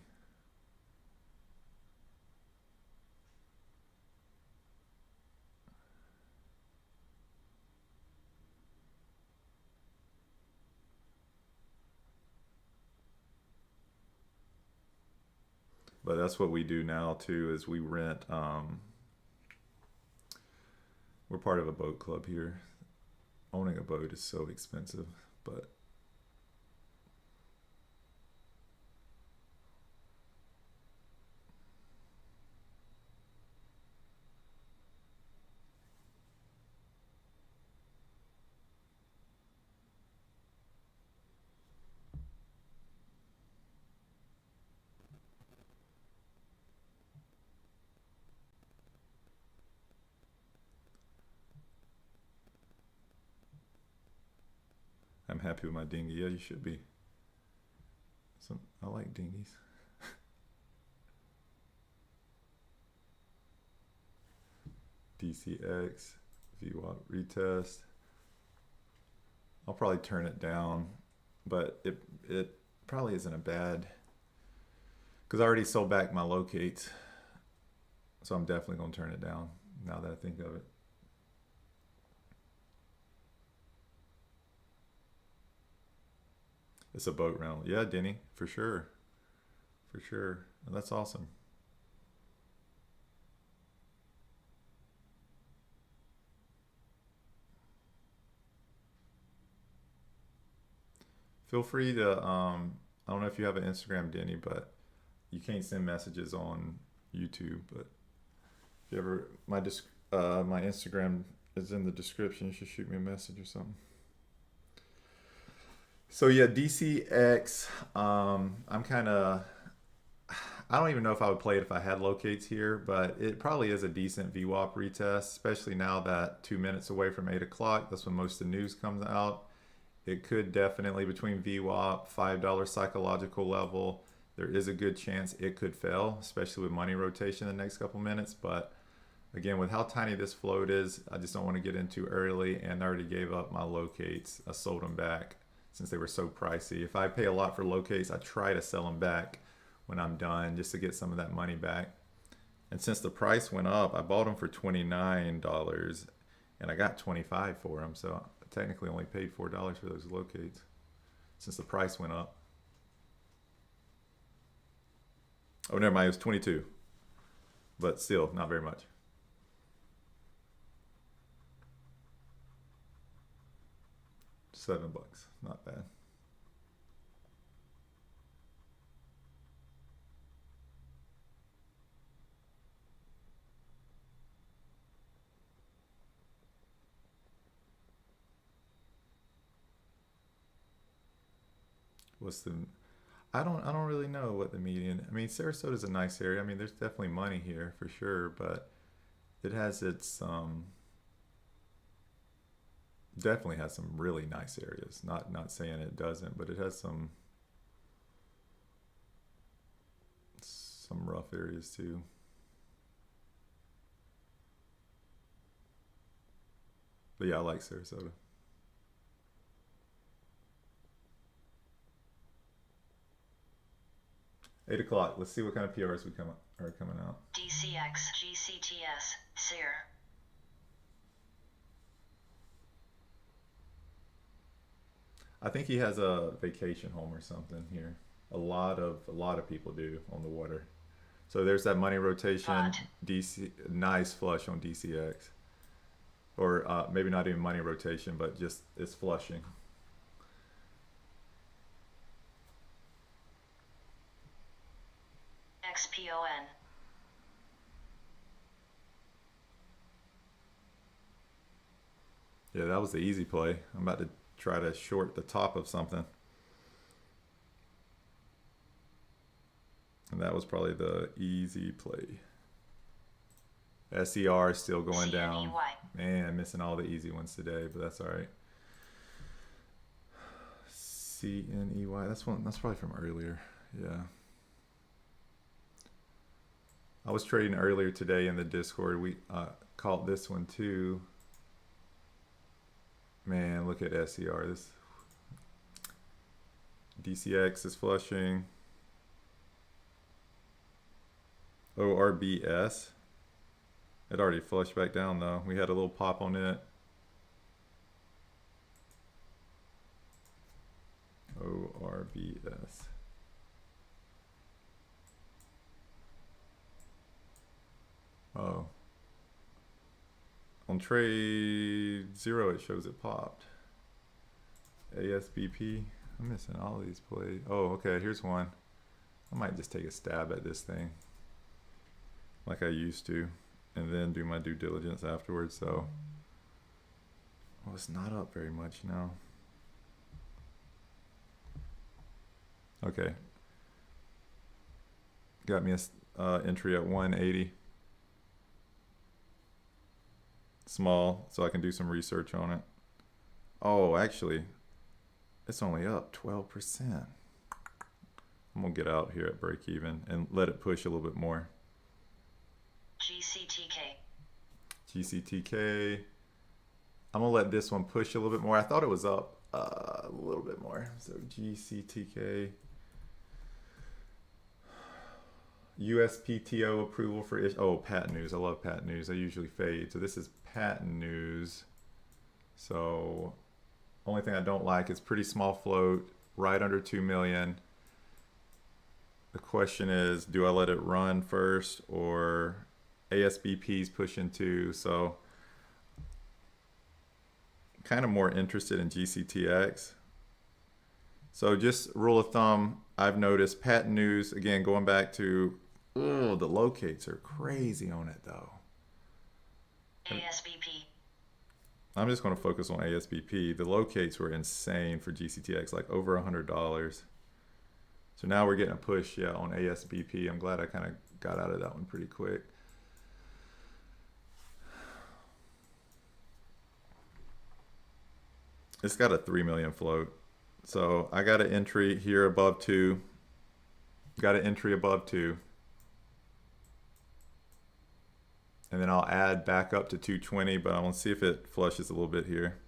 But that's what we do now too, is we rent. We're part of a boat club here. Owning a boat is so expensive, but I'm happy with my dinghy. Yeah, you should be. I like dinghies. DCX, VWAP retest. I'll probably turn it down, but it probably isn't a bad, because I already sold back my locates, so I'm definitely going to turn it down now that I think of it. It's a boat rental. Yeah, Denny, for sure. For sure. That's awesome. Feel free to, I don't know if you have an Instagram, Denny, but you can't send messages on YouTube. But if you ever, my Instagram is in the description. You should shoot me a message or something. So yeah, DCX, I'm kind of, I don't even know if I would play it if I had locates here, but it probably is a decent VWAP retest, especially now that 2 minutes away from 8 o'clock. That's when most of the news comes out. It could definitely, between VWAP, $5 psychological level, there is a good chance it could fail, especially with money rotation in the next couple minutes. But again, with how tiny this float is, I just don't want to get in too early, and I already gave up my locates. I sold them back since they were so pricey. If I pay a lot for locates, I try to sell them back when I'm done just to get some of that money back. And since the price went up, I bought them for $29 and I got $25 for them. So I technically only paid $4 for those locates since the price went up. Oh, never mind, it was 22, but still not very much. $7, not bad. what's the? I don't really know what the median. I mean, Sarasota is a nice area. I mean, there's definitely money here for sure, but it has its definitely has some really nice areas. Not saying it doesn't, but it has some rough areas too. But yeah, I like Sarasota. 8 o'clock. Let's see what kind of PRs are coming out. DCX, GCTS, SEER. I think he has a vacation home or something here. A lot of people do on the water. So there's that money rotation. Bot. DC nice flush on DCX, or maybe not even money rotation, but just it's flushing. XPON. Yeah, that was the easy play. I'm about to try to short the top of something. And that was probably the easy play. SER is still going down. Man, missing all the easy ones today, but that's all right. CNEY, that's probably from earlier. Yeah. I was trading earlier today in the Discord. We caught this one too. Man, look at SER. This DCX is flushing. ORBS. It already flushed back down though. We had a little pop on it. ORBS. Oh. On TradeZero it shows it popped. ASBP. I'm missing all these plays. Oh, okay, here's one. I might just take a stab at this thing like I used to, and then do my due diligence afterwards. So, well, it's not up very much now. Okay, got me a entry at 180, small, so I can do some research on it. Oh, actually, it's only up 12%. I'm gonna get out here at break even and let it push a little bit more. GCTK. I'm gonna let this one push a little bit more. I thought it was up a little bit more. So GCTK. USPTO approval for patent news. I love patent news. I usually fade. So this is patent news. So only thing I don't like is pretty small float, right under 2 million. The question is, do I let it run first, or ASBP's pushing 2? So kind of more interested in GCTX. So just rule of thumb, I've noticed patent news, again, going back to, the locates are crazy on it though. ASBP. I'm just going to focus on ASBP. The locates were insane for GCTX, like over $100. So now we're getting a push, yeah, on ASBP. I'm glad I kind of got out of that one pretty quick. It's got a 3 million float. So I got an entry here above 2. Got an entry above 2. And then I'll add back up to 220, but I want to see if it flushes a little bit here.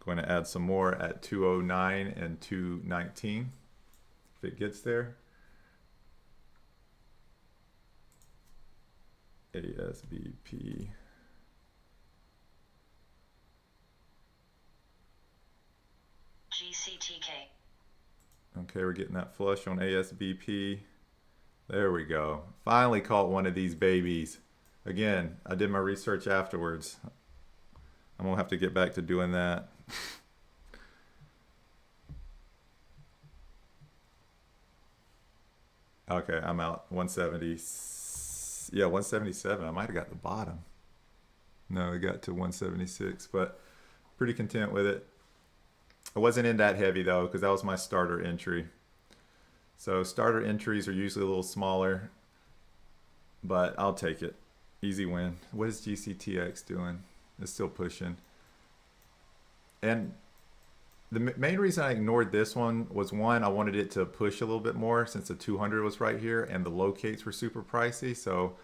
Going to add some more at 209 and 219 if it gets there. ASBP. GCTK. Okay, we're getting that flush on ASBP. There we go. Finally caught one of these babies. Again, I did my research afterwards. I'm gonna have to get back to doing that. Okay, I'm out. 170. Yeah, 177. I might have got the bottom. No, it got to 176, but pretty content with it. I wasn't in that heavy though, because that was my starter entry. So starter entries are usually a little smaller, but I'll take it. Easy win. What is GCTX doing? It's still pushing. And the main reason I ignored this one was one, I wanted it to push a little bit more since the 200 was right here and the locates were super pricey. So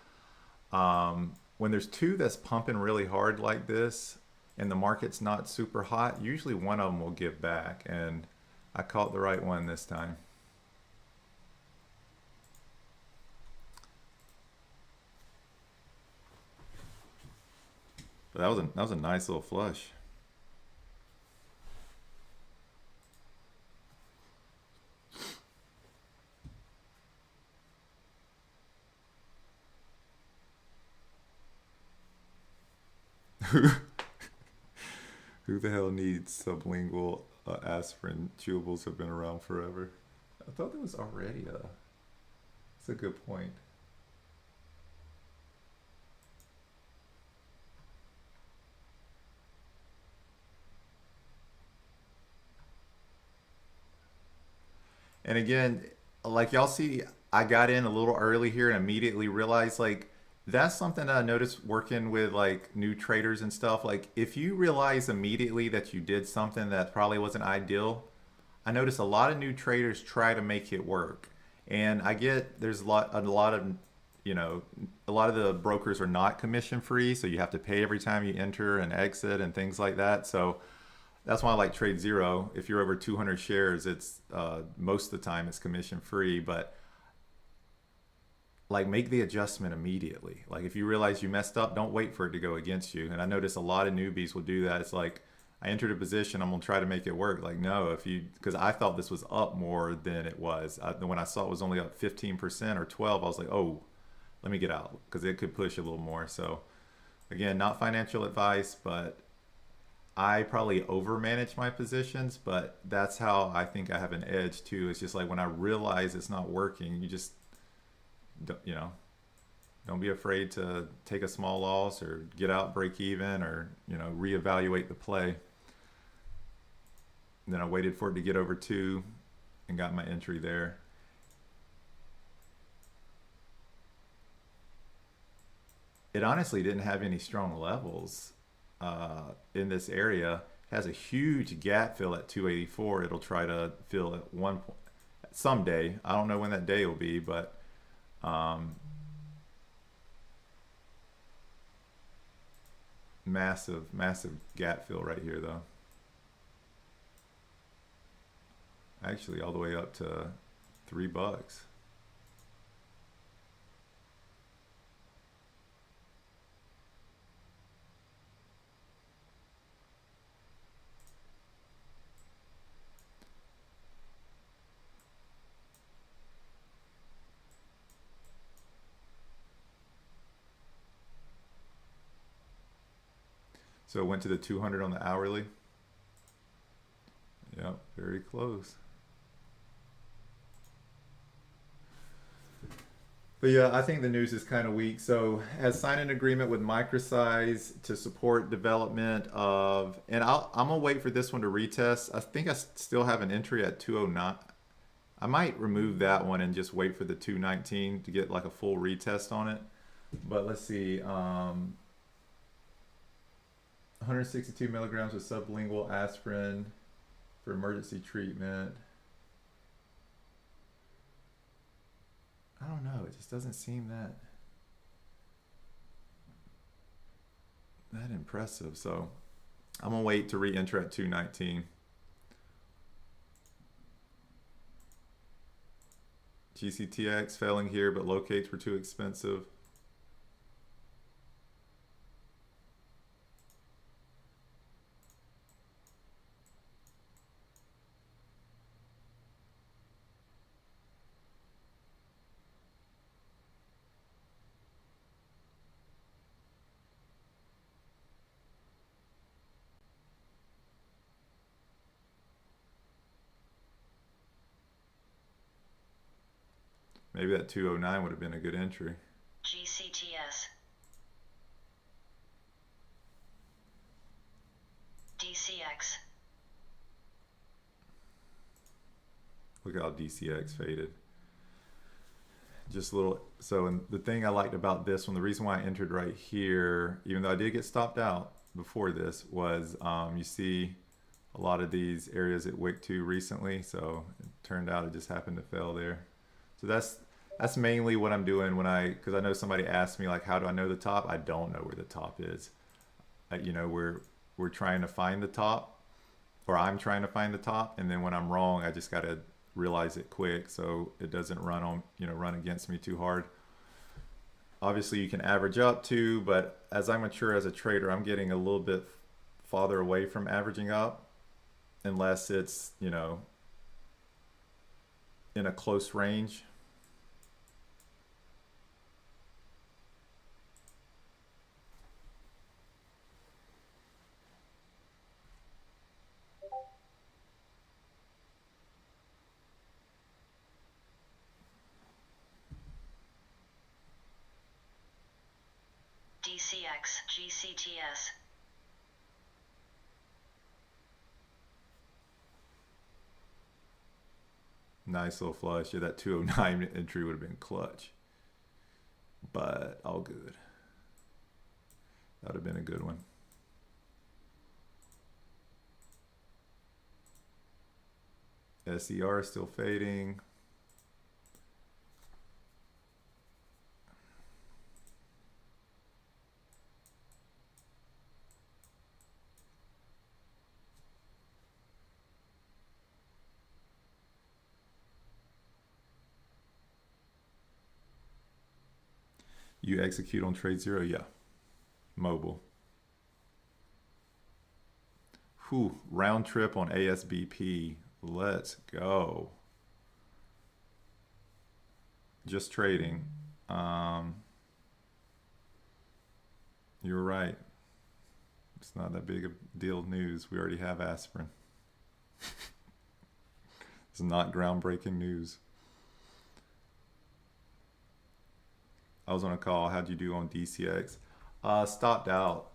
when there's two that's pumping really hard like this and the market's not super hot, usually one of them will give back. And I caught the right one this time. But that was a nice little flush. Who the hell needs sublingual aspirin? Chewables have been around forever. I thought there was already a. That's a good point. And again, like y'all see, I got in a little early here and immediately realized like that's something that I noticed working with like new traders and stuff. Like if you realize immediately that you did something that probably wasn't ideal, I notice a lot of new traders try to make it work. And I get there's a lot of you know, a lot of the brokers are not commission free, so you have to pay every time you enter and exit and things like that. So that's why I like TradeZero. If you're over 200 shares, it's most of the time it's commission free, but like make the adjustment immediately. Like if you realize you messed up, don't wait for it to go against you. And I notice a lot of newbies will do that. It's like I entered a position, I'm gonna try to make it work. Like no, if you because I thought this was up more than it was. When I saw it was only up 15% or 12, I was like, oh, let me get out because it could push a little more. So again, not financial advice, but I probably overmanage my positions, but that's how I think I have an edge too. It's just like when I realize it's not working, you just don't, you know, don't be afraid to take a small loss or get out, break even, or you know, reevaluate the play. And then I waited for it to get over 2 and got my entry there. It honestly didn't have any strong levels in this area. It has a huge gap fill at 284. It'll try to fill at one point someday. I don't know when that day will be, but massive gap fill right here though. Actually, all the way up to $3. So it went to the 200 on the hourly. Yep, very close. But yeah, I think the news is kind of weak. So has signed an agreement with Microsize to support development of, and I'm gonna wait for this one to retest. I think I still have an entry at 209. I might remove that one and just wait for the 219 to get like a full retest on it. But let's see, 162 milligrams of sublingual aspirin for emergency treatment. I don't know. It just doesn't seem that impressive. So I'm gonna wait to re-enter at 219. GCTX failing here, but locates were too expensive. Maybe that 209 would have been a good entry. GC GCTS, DCX, Look how DCX faded. Just a little. So, and the thing I liked about this one, the reason why I entered right here, even though I did get stopped out before this, was you see a lot of these areas it wicked to recently. So it turned out it just happened to fail there. So that's mainly what I'm doing when because I know somebody asked me like, how do I know the top? I don't know where the top is. You know, we're trying to find the top, or I'm trying to find the top, and then when I'm wrong, I just gotta realize it quick so it doesn't run against me too hard. Obviously you can average up too, but as I mature as a trader, I'm getting a little bit farther away from averaging up, unless it's, you know, in a close range. DCX, GCTS, Nice little flush. Yeah, that 209 entry would have been clutch, but all good. That would have been a good one. SER is still fading. You execute on TradeZero? Yeah. Mobile. Whew, round trip on ASBP. Let's go. Just trading. You're right. It's not that big a deal of news. We already have aspirin. It's not groundbreaking news. I was on a call. How'd you do on DCX? Stopped out,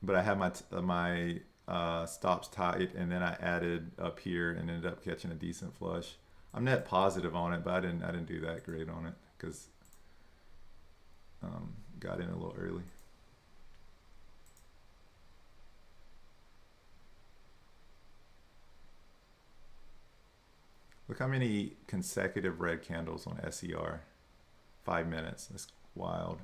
but I had my stops tight, and then I added up here and ended up catching a decent flush. I'm net positive on it, but I didn't do that great on it because got in a little early. Look how many consecutive red candles on SER. 5 minutes. That's wild.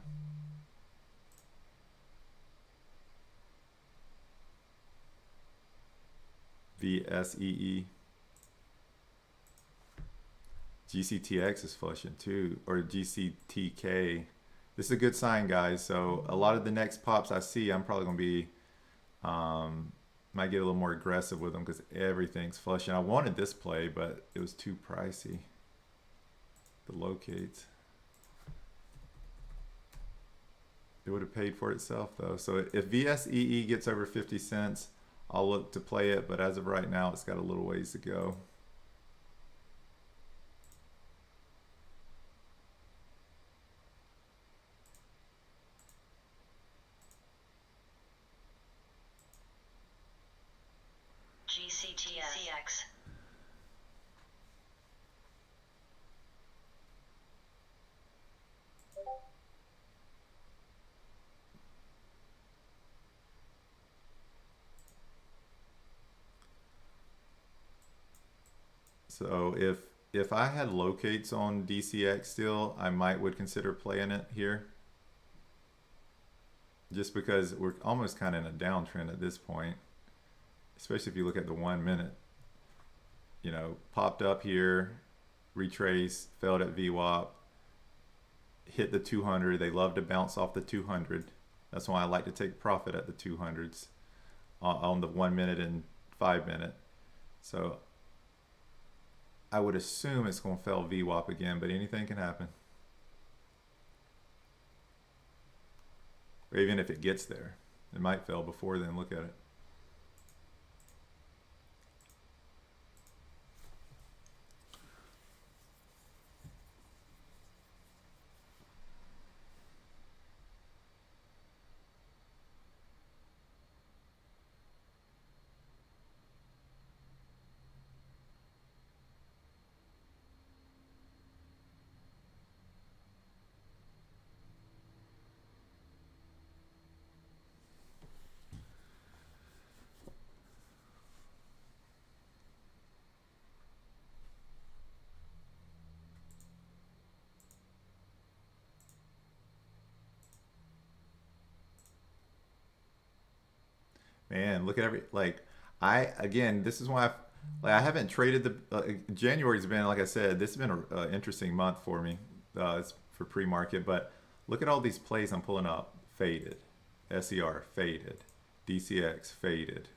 VSEE. GCTX is flushing too, or GCTK. This is a good sign, guys. So a lot of the next pops I see, I'm probably gonna be might get a little more aggressive with them because everything's flushing. I wanted this play, but it was too pricey. The locates. It would have paid for itself though. So if VSEE gets over 50 cents, I'll look to play it, but as of right now, it's got a little ways to go. GCTX, So if I had locates on DCX still, I would consider playing it here. Just because we're almost kind of in a downtrend at this point, especially if you look at the 1 minute. You know, popped up here, retrace, failed at VWAP, hit the 200. They love to bounce off the 200. That's why I like to take profit at the 200s on the 1 minute and 5 minute. So I would assume it's going to fail VWAP again, but anything can happen. Or even if it gets there, it might fail before then. Look at it. Man, look at again, this is why I haven't traded January's been, like I said, this has been an interesting month for me. It's for pre-market, but look at all these plays I'm pulling up. Faded. SER faded. DCX faded.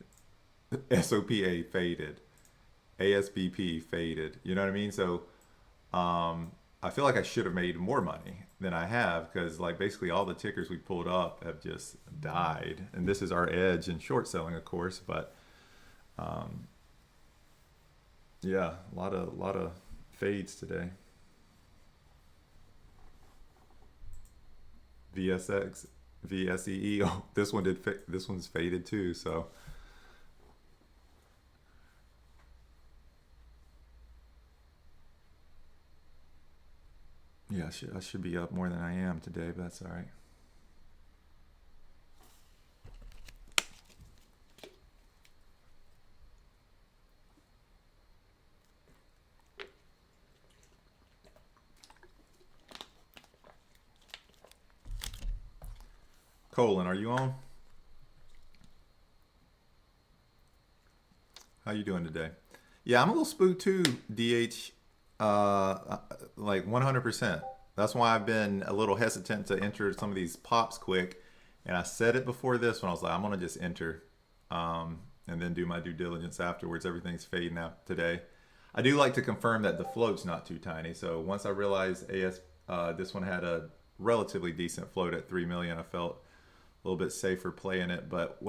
SOPA faded. ASBP faded. You know what I mean? So I feel like I should have made more money than I have, because like basically all the tickers we pulled up have just died. And this is our edge in short selling, of course, but yeah, a lot of fades today. VSX, VSEE. Oh, this one's faded too. So yeah, I should be up more than I am today, but that's all right. Colin, are you on? How you doing today? Yeah, I'm a little spooked too, DH. Like 100%. That's why I've been a little hesitant to enter some of these pops quick. And I said it before this when I was like, I'm gonna just enter, and then do my due diligence afterwards. Everything's fading out today. I do like to confirm that the float's not too tiny. So once I realized this one had a relatively decent float at 3 million, I felt a little bit safer playing it. But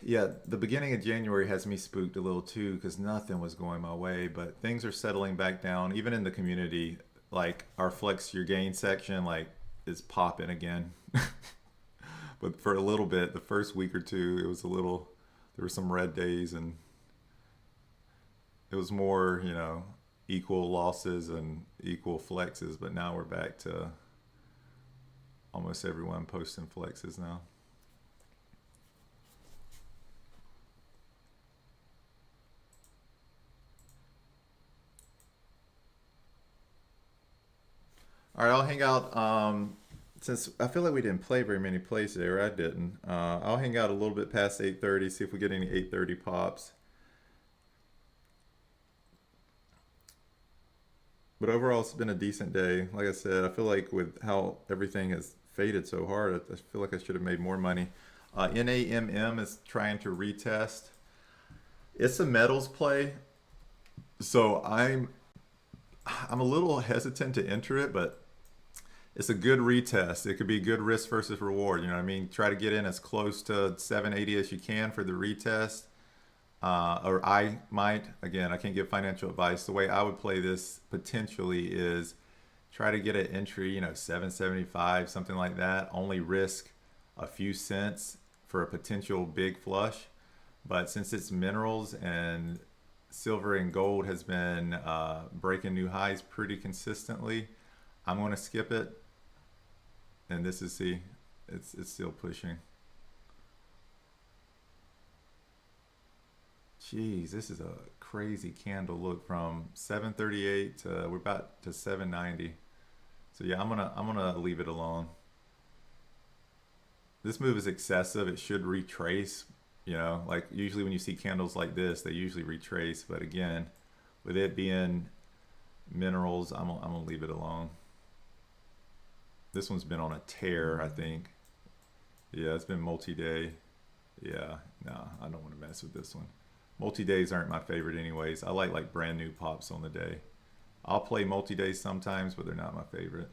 yeah, the beginning of January has me spooked a little too, because nothing was going my way, but things are settling back down. Even in the community, like our flex your gain section, like is popping again. But for a little bit, the first week or two, there were some red days, and it was more, equal losses and equal flexes. But now we're back to almost everyone posting flexes now. All right, I'll hang out. Since I feel like we didn't play very many plays today, or I didn't. I'll hang out a little bit past 8:30, see if we get any 8:30 pops. But overall, it's been a decent day. Like I said, I feel like with how everything has faded so hard, I feel like I should have made more money. NAMM is trying to retest. It's a metals play, so I'm a little hesitant to enter it, but it's a good retest. It could be good risk versus reward. You know what I mean? Try to get in as close to 780 as you can for the retest. Or I might, again, I can't give financial advice. The way I would play this potentially is try to get an entry, 775, something like that. Only risk a few cents for a potential big flush. But since it's minerals and silver and gold has been breaking new highs pretty consistently, I'm going to skip it. And this is, see, it's still pushing. Jeez, this is a crazy candle. Look, from 738 to we're about to 790. So yeah, I'm gonna leave it alone. This move is excessive. It should retrace. Like usually when you see candles like this, they usually retrace. But again, with it being minerals, I'm gonna leave it alone. This one's been on a tear, I think. Yeah, it's been multi-day. Yeah, no, I don't want to mess with this one. Multi-days aren't my favorite anyways. I like brand new pops on the day. I'll play multi-days sometimes, but they're not my favorite.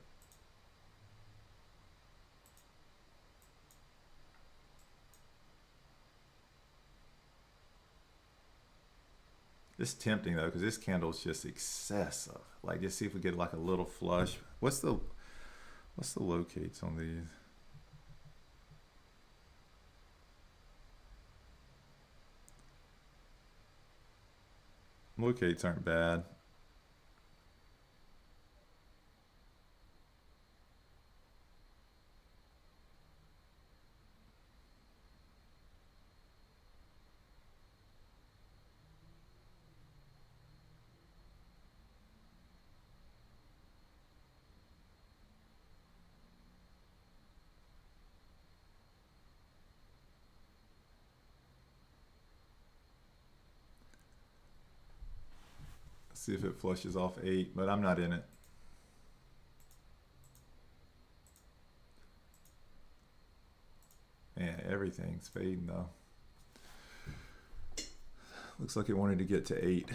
It's tempting though, because this candle is just excessive. Like, just see if we get like a little flush. What's the locates on these? Locates aren't bad. See if it flushes off 8, but I'm not in it. Man, everything's fading though. Looks like it wanted to get to 8.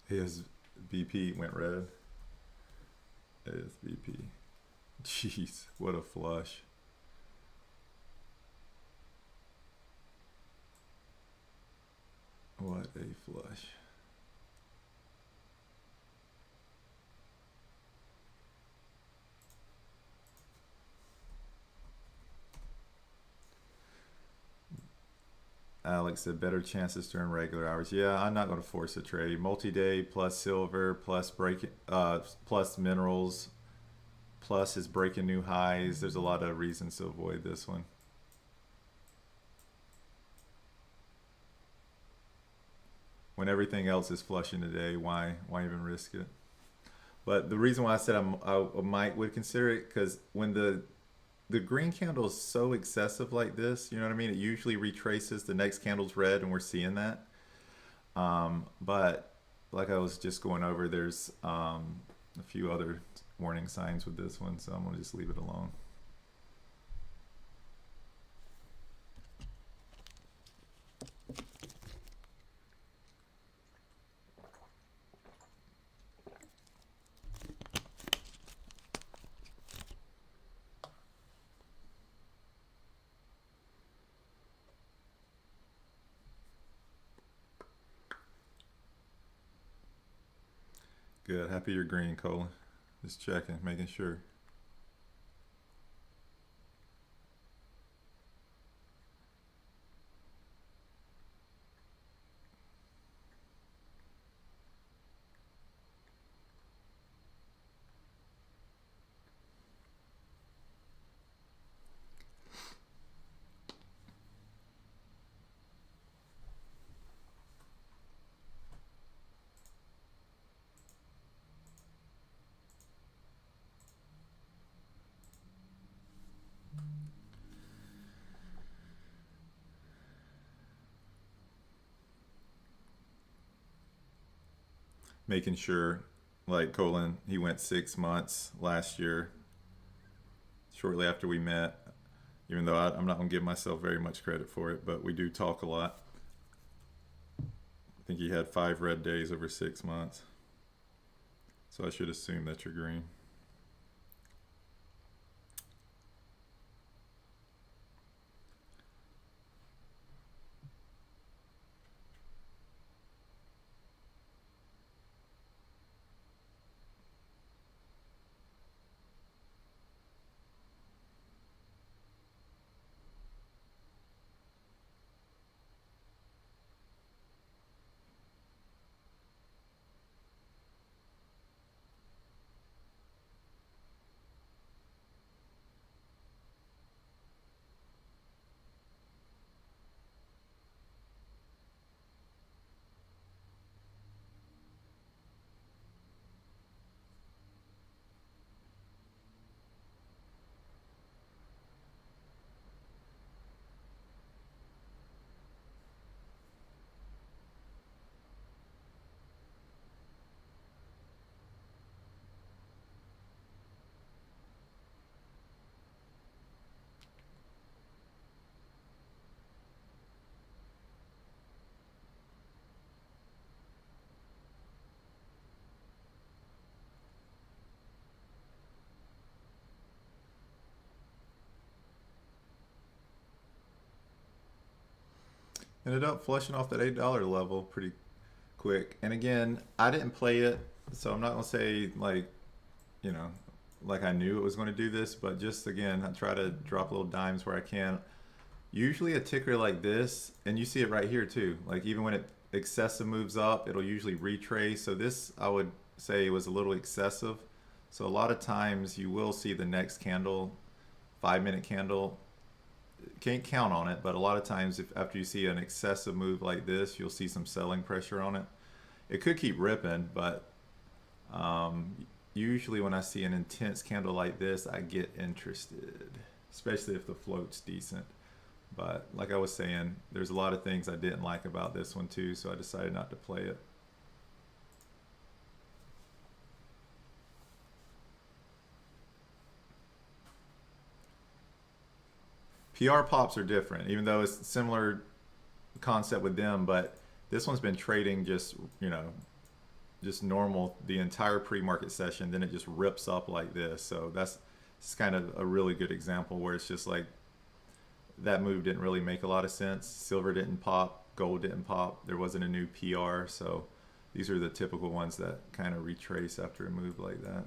His BP went red. His BP. Jeez, what a flush. What a flush. Alex said better chances during regular hours. Yeah, I'm not going to force a trade. Multi-day plus silver plus plus minerals plus is breaking new highs. There's a lot of reasons to avoid this one. When everything else is flushing today, why even risk it? But the reason why I said I would consider it, because when the green candle is so excessive like this, you know what I mean? It usually retraces, the next candle's red, and we're seeing that. But like I was just going over, there's a few other warning signs with this one, so I'm gonna just leave it alone. Good. Happy you're green, Colin. Just checking, making sure. Making sure, like Colin, he went 6 months last year, shortly after we met, even though I'm not going to give myself very much credit for it, but we do talk a lot. I think he had 5 red days over 6 months. So I should assume that you're green. Ended up flushing off that $8 level pretty quick. And again, I didn't play it, so I'm not going to say like, you know, like I knew it was going to do this, but just again, I try to drop little dimes where I can. Usually a ticker like this, and you see it right here too, like even when it excessive moves up, it'll usually retrace. So this, I would say, was a little excessive. So a lot of times you will see the next candle, 5-minute candle. Can't count on it, but a lot of times if after you see an excessive move like this, you'll see some selling pressure on it. It could keep ripping, but usually when I see an intense candle like this, I get interested, especially if the float's decent. But like I was saying, there's a lot of things I didn't like about this one too, so I decided not to play it. PR pops are different, even though it's similar concept with them, but this one's been trading just, you know, just normal the entire pre-market session, then it just rips up like this. So that's it's kind of a really good example where it's just like that move didn't really make a lot of sense. Silver didn't pop, gold didn't pop, there wasn't a new PR. So these are the typical ones that kind of retrace after a move like that.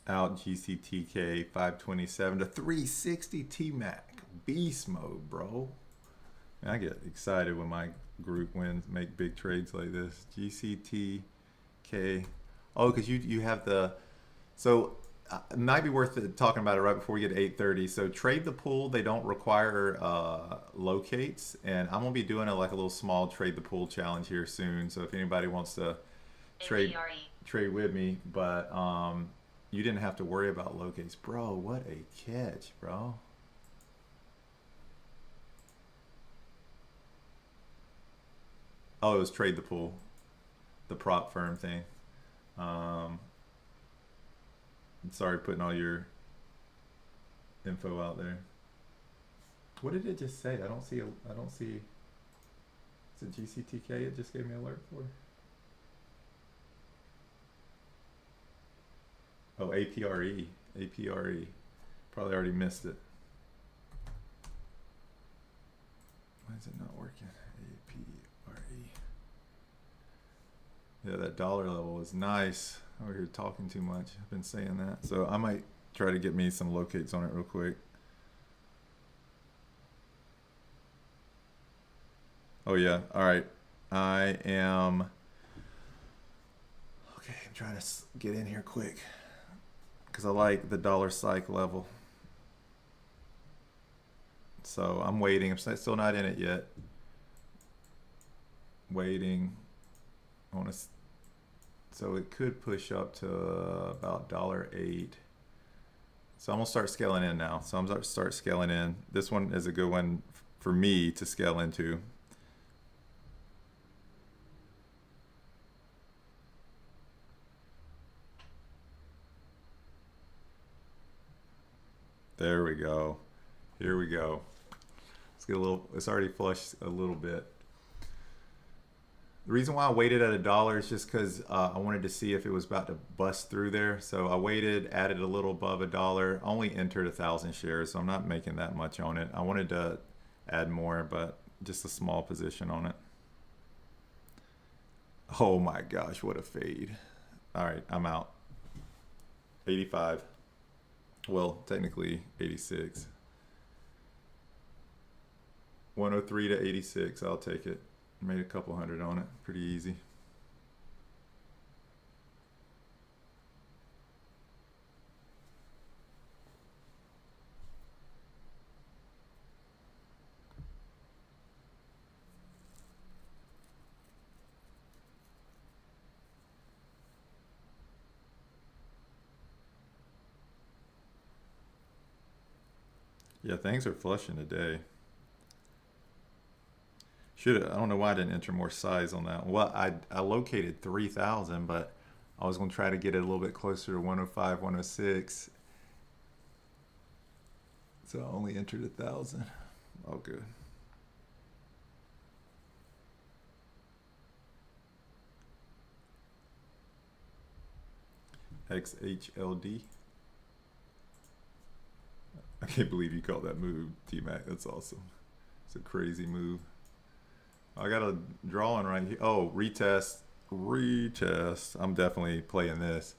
Out GCTK 527 to 360 T-Mac. Beast mode, bro. Man, I get excited when my group wins, make big trades like this. GCTK. Oh, because you have the... So it might be worth talking about it right before we get to 8:30. So trade the pool. They don't require locates. And I'm going to be doing like a little small trade the pool challenge here soon. So if anybody wants to trade with me. But... you didn't have to worry about locates. Bro, what a catch, bro. Oh, it was trade the pool. The prop firm thing. Sorry putting all your info out there. What did it just say? I don't see, is it GCTK it just gave me an alert for? Oh, APRE. APRE. Probably already missed it. Why is it not working? APRE. Yeah, that dollar level is nice. Over here talking too much. I've been saying that. So I might try to get me some locates on it real quick. Oh yeah, all right. I am... Okay, I'm trying to get in here quick, because I like the dollar psych level. So I'm waiting. I'm still not in it yet. Waiting. I want to. So it could push up to about $1.08. So I'm gonna start scaling in now. So I'm gonna start scaling in. This one is a good one for me to scale into. There we go. Here we go. Let's get a little, it's already flushed a little bit. The reason why I waited at $1 is just because I wanted to see if it was about to bust through there. So I waited, added a little above $1, only entered 1,000 shares, so I'm not making that much on it. I wanted to add more, but just a small position on it. Oh my gosh, what a fade. All right, I'm out. 85. Well, technically 86. 103 to 86, I'll take it. Made a couple hundred on it, pretty easy. Yeah, things are flushing today. Should I don't know why I didn't enter more size on that. Well, I located 3,000, but I was going to try to get it a little bit closer to 105, 106. So I only entered 1,000. Oh, good. XHLD. I can't believe you called that move, T-Mac. That's awesome. It's a crazy move. I got a drawing right here. Oh, retest. Retest. I'm definitely playing this.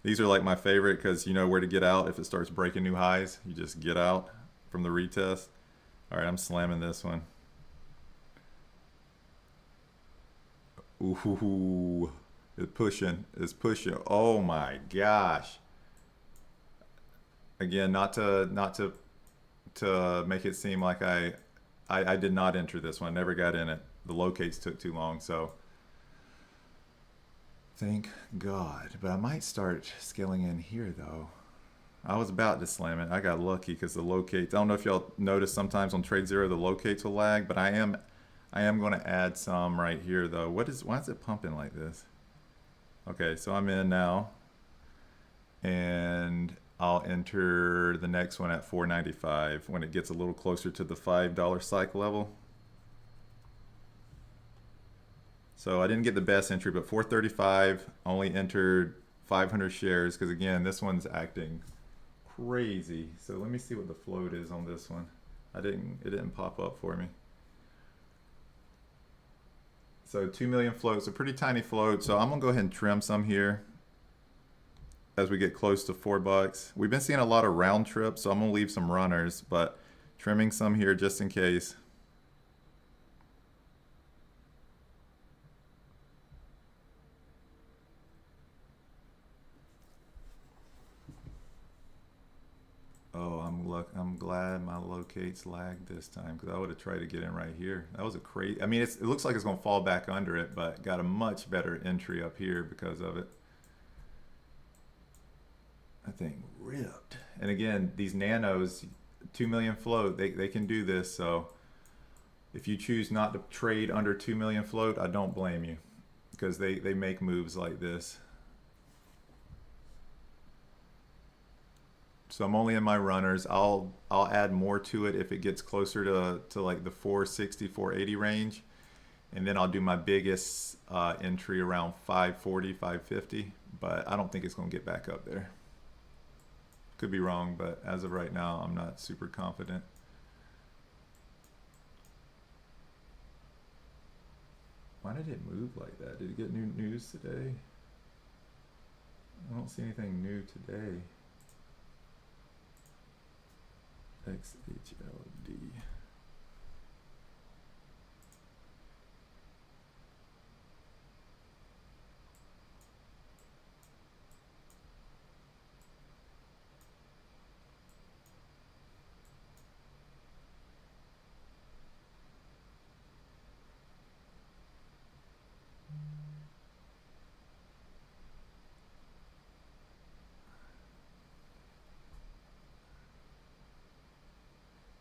These are like my favorite because you know where to get out if it starts breaking new highs. You just get out from the retest. All right, I'm slamming this one. Ooh, it's pushing. It's pushing. Oh my gosh. Again, not to make it seem like I did not enter this one. Never got in it. The locates took too long, so thank God. But I might start scaling in here though. I was about to slam it. I got lucky because the locates. I don't know if y'all notice sometimes on TradeZero the locates will lag, but I am going to add some right here though. Why is it pumping like this? Okay, so I'm in now, and I'll enter the next one at 495 when it gets a little closer to the $5 cycle level. So I didn't get the best entry, but 435 only entered 500 shares because again, this one's acting crazy. So let me see what the float is on this one. It didn't pop up for me. So 2 million floats, a pretty tiny float. So I'm gonna go ahead and trim some here as we get close to $4. We've been seeing a lot of round trips, so I'm gonna leave some runners, but trimming some here just in case. Oh, I'm glad my locates lagged this time because I would have tried to get in right here. That was a crazy. I mean, it looks like it's going to fall back under it, but got a much better entry up here because of it. That thing ripped. And again, these nanos, 2 million float, they can do this. So if you choose not to trade under 2 million float, I don't blame you because they make moves like this. So I'm only in my runners. I'll add more to it if it gets closer to like the 460, 480 range. And then I'll do my biggest entry around 540, 550. But I don't think it's going to get back up there. Could be wrong, but as of right now, I'm not super confident. Why did it move like that? Did it get new news today? I don't see anything new today. XHLD.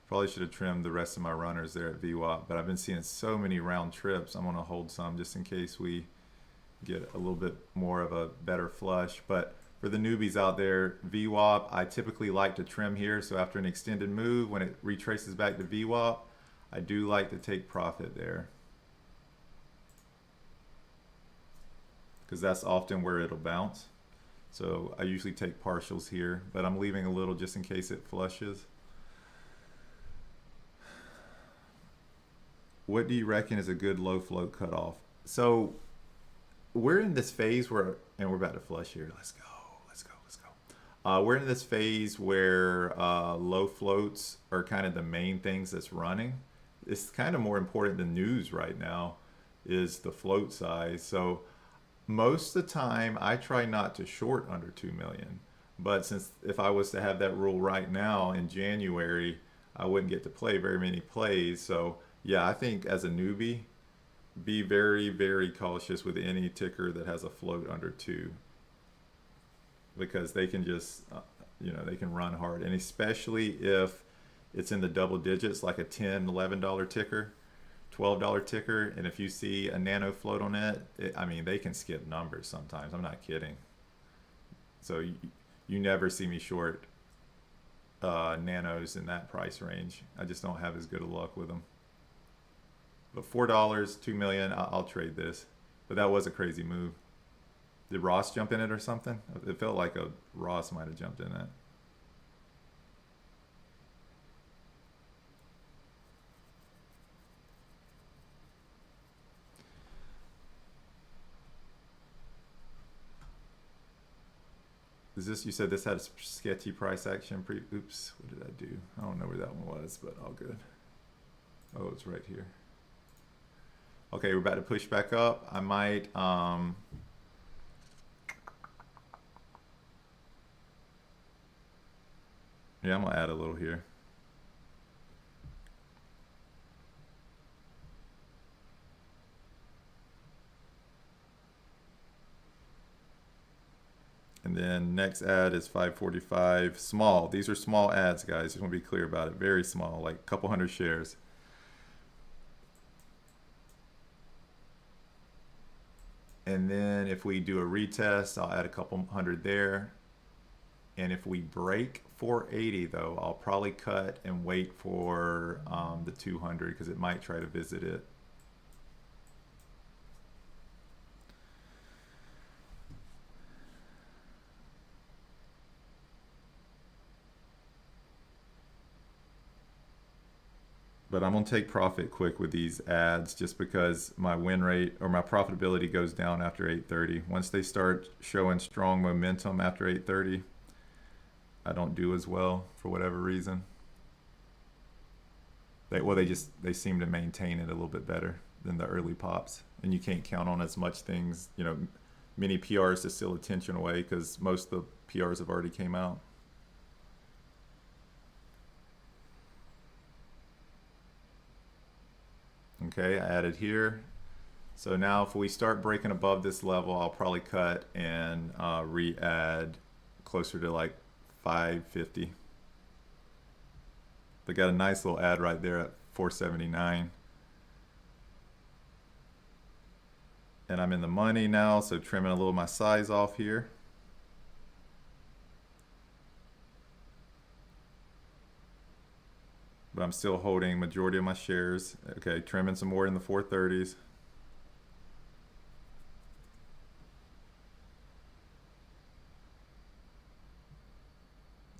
Probably should have trimmed the rest of my runners there at VWAP, but I've been seeing so many round trips. I'm going to hold some just in case we get a little bit more of a better flush. But for the newbies out there, VWAP, I typically like to trim here. So after an extended move, when it retraces back to VWAP, I do like to take profit there, because that's often where it'll bounce. So I usually take partials here, but I'm leaving a little just in case it flushes. What do you reckon is a good low float cutoff? So we're in this phase where, and we're about to flush here. Let's go. We're in this phase where low floats are kind of the main things that's running. It's kind of more important than news right now is the float size. So most of the time I try not to short under 2 million. But since if I was to have that rule right now in January, I wouldn't get to play very many plays. So yeah, I think as a newbie, be very, very cautious with any ticker that has a float under 2, because they can just, they can run hard. And especially if it's in the double digits, like a $10, $11 ticker, $12 ticker, and if you see a nano float on it, I mean, they can skip numbers sometimes. I'm not kidding. So you never see me short nanos in that price range. I just don't have as good a luck with them. But $4, 2 million, I'll trade this. But that was a crazy move. Did Ross jump in it or something? It felt like a Ross might have jumped in it. Is this, you said this had a sketchy price action oops, what did I do? I don't know where that one was, but all good. Oh, it's right here. Okay, we're about to push back up. I might, yeah, I'm gonna add a little here. And then next ad is 545, small. These are small ads, guys. Just want to be clear about it. Very small, like a couple hundred shares. And then if we do a retest, I'll add a couple hundred there. And if we break 480 though, I'll probably cut and wait for the 200 because it might try to visit it. But I'm gonna take profit quick with these ads just because my win rate or my profitability goes down after 8:30. Once they start showing strong momentum after 8:30, I don't do as well for whatever reason. They seem to maintain it a little bit better than the early pops, and you can't count on as much things, you know, many PRs to steal attention away because most of the PRs have already came out. Okay, I added here. So now if we start breaking above this level, I'll probably cut and re-add closer to like 550. They got a nice little ad right there at 479. And I'm in the money now, so trimming a little of my size off here. But I'm still holding majority of my shares. Okay, trimming some more in the 430s.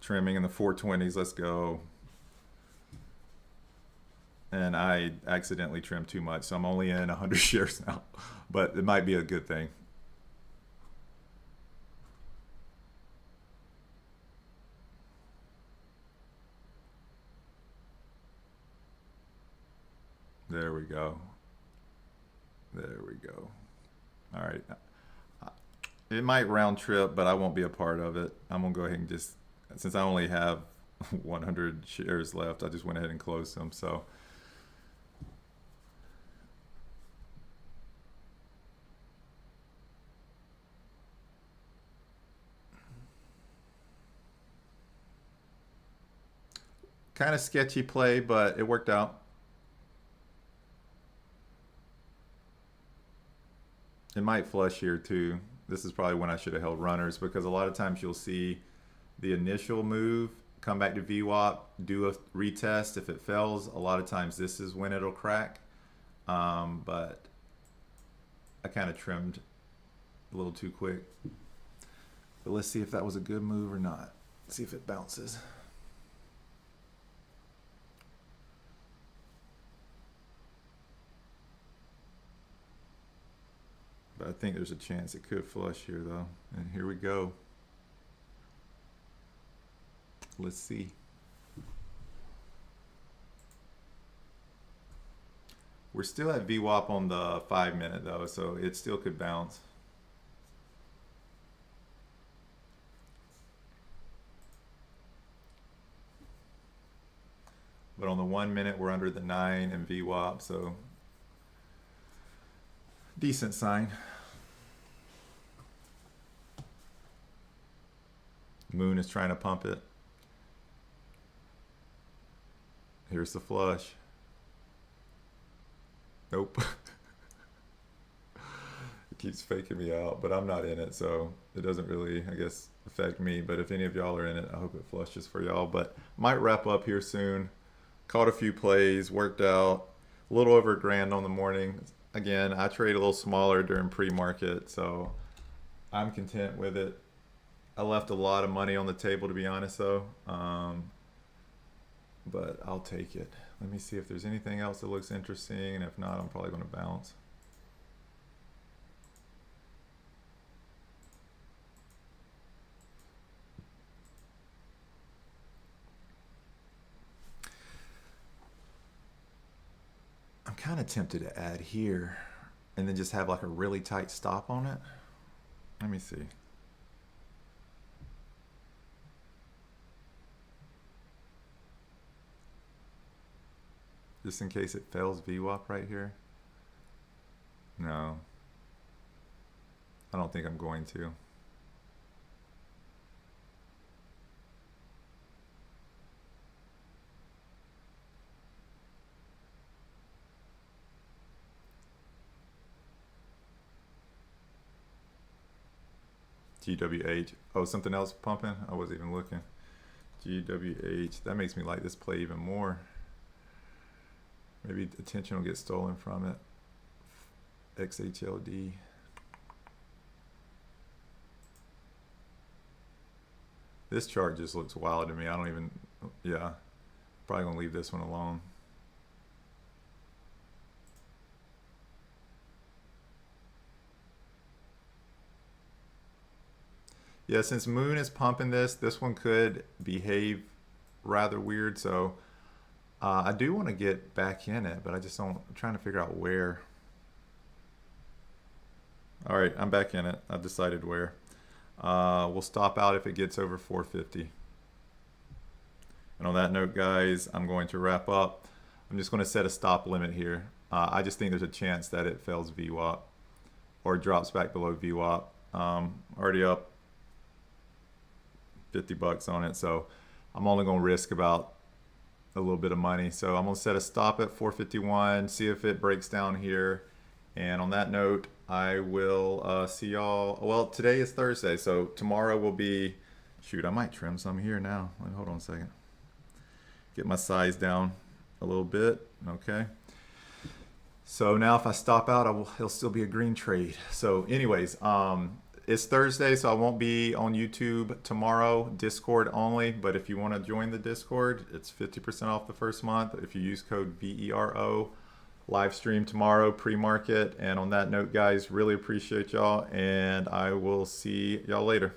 Trimming in the 420s, let's go. And I accidentally trimmed too much, so I'm only in 100 shares now. But it might be a good thing. There we go. There we go. All right. It might round trip, but I won't be a part of it. I'm gonna go ahead and just, since I only have 100 shares left, I just went ahead and closed them. So kind of sketchy play, but it worked out. It might flush here too. This is probably when I should have held runners because a lot of times you'll see the initial move come back to VWAP, do a retest. If it fails, a lot of times this is when it'll crack. But I kind of trimmed a little too quick. But let's see if that was a good move or not. See if it bounces. But I think there's a chance it could flush here though. And here we go. Let's see. We're still at VWAP on the 5 minute though, so it still could bounce. But on the 1 minute, we're under the 9 in VWAP, so decent sign. Moon is trying to pump it. Here's the flush. Nope. It keeps faking me out, but I'm not in it, so it doesn't really, I guess, affect me. But if any of y'all are in it, I hope it flushes for y'all. But might wrap up here soon. Caught a few plays, worked out. A little over a grand on the morning. Again, I trade a little smaller during pre-market, so I'm content with it. I left a lot of money on the table, to be honest, though. But I'll take it. Let me see if there's anything else that looks interesting, and if not, I'm probably going to bounce. I'm kind of tempted to add here and then just have like a really tight stop on it. Let me see. Just in case it fails VWAP right here. No. I don't think I'm going to. GWH. Oh, something else pumping? I wasn't even looking. GWH. That makes me like this play even more. Maybe attention will get stolen from it. XHLD. This chart just looks wild to me. I don't even, yeah. Probably gonna leave this one alone. Yeah, since Moon is pumping this one could behave rather weird. So I do want to get back in it, but I just don't, I'm trying to figure out where. All right, I'm back in it. I've decided where. We'll stop out if it gets over 450. And on that note, guys, I'm going to wrap up. I'm just going to set a stop limit here. I just think there's a chance that it fails VWAP or drops back below VWAP. Already up 50 bucks on it, so I'm only going to risk about a little bit of money. So I'm going to set a stop at 451, see if it breaks down here. And on that note, I will see y'all. Well, today is Thursday, so tomorrow will be, shoot, I might trim some here now. Hold on a second. Get my size down a little bit. Okay. So now if I stop out, it'll still be a green trade. So anyways, it's Thursday, so I won't be on YouTube tomorrow, Discord only. But if you want to join the Discord, it's 50% off the first month if you use code VERO. Live stream tomorrow, pre-market. And on that note, guys, really appreciate y'all, and I will see y'all later.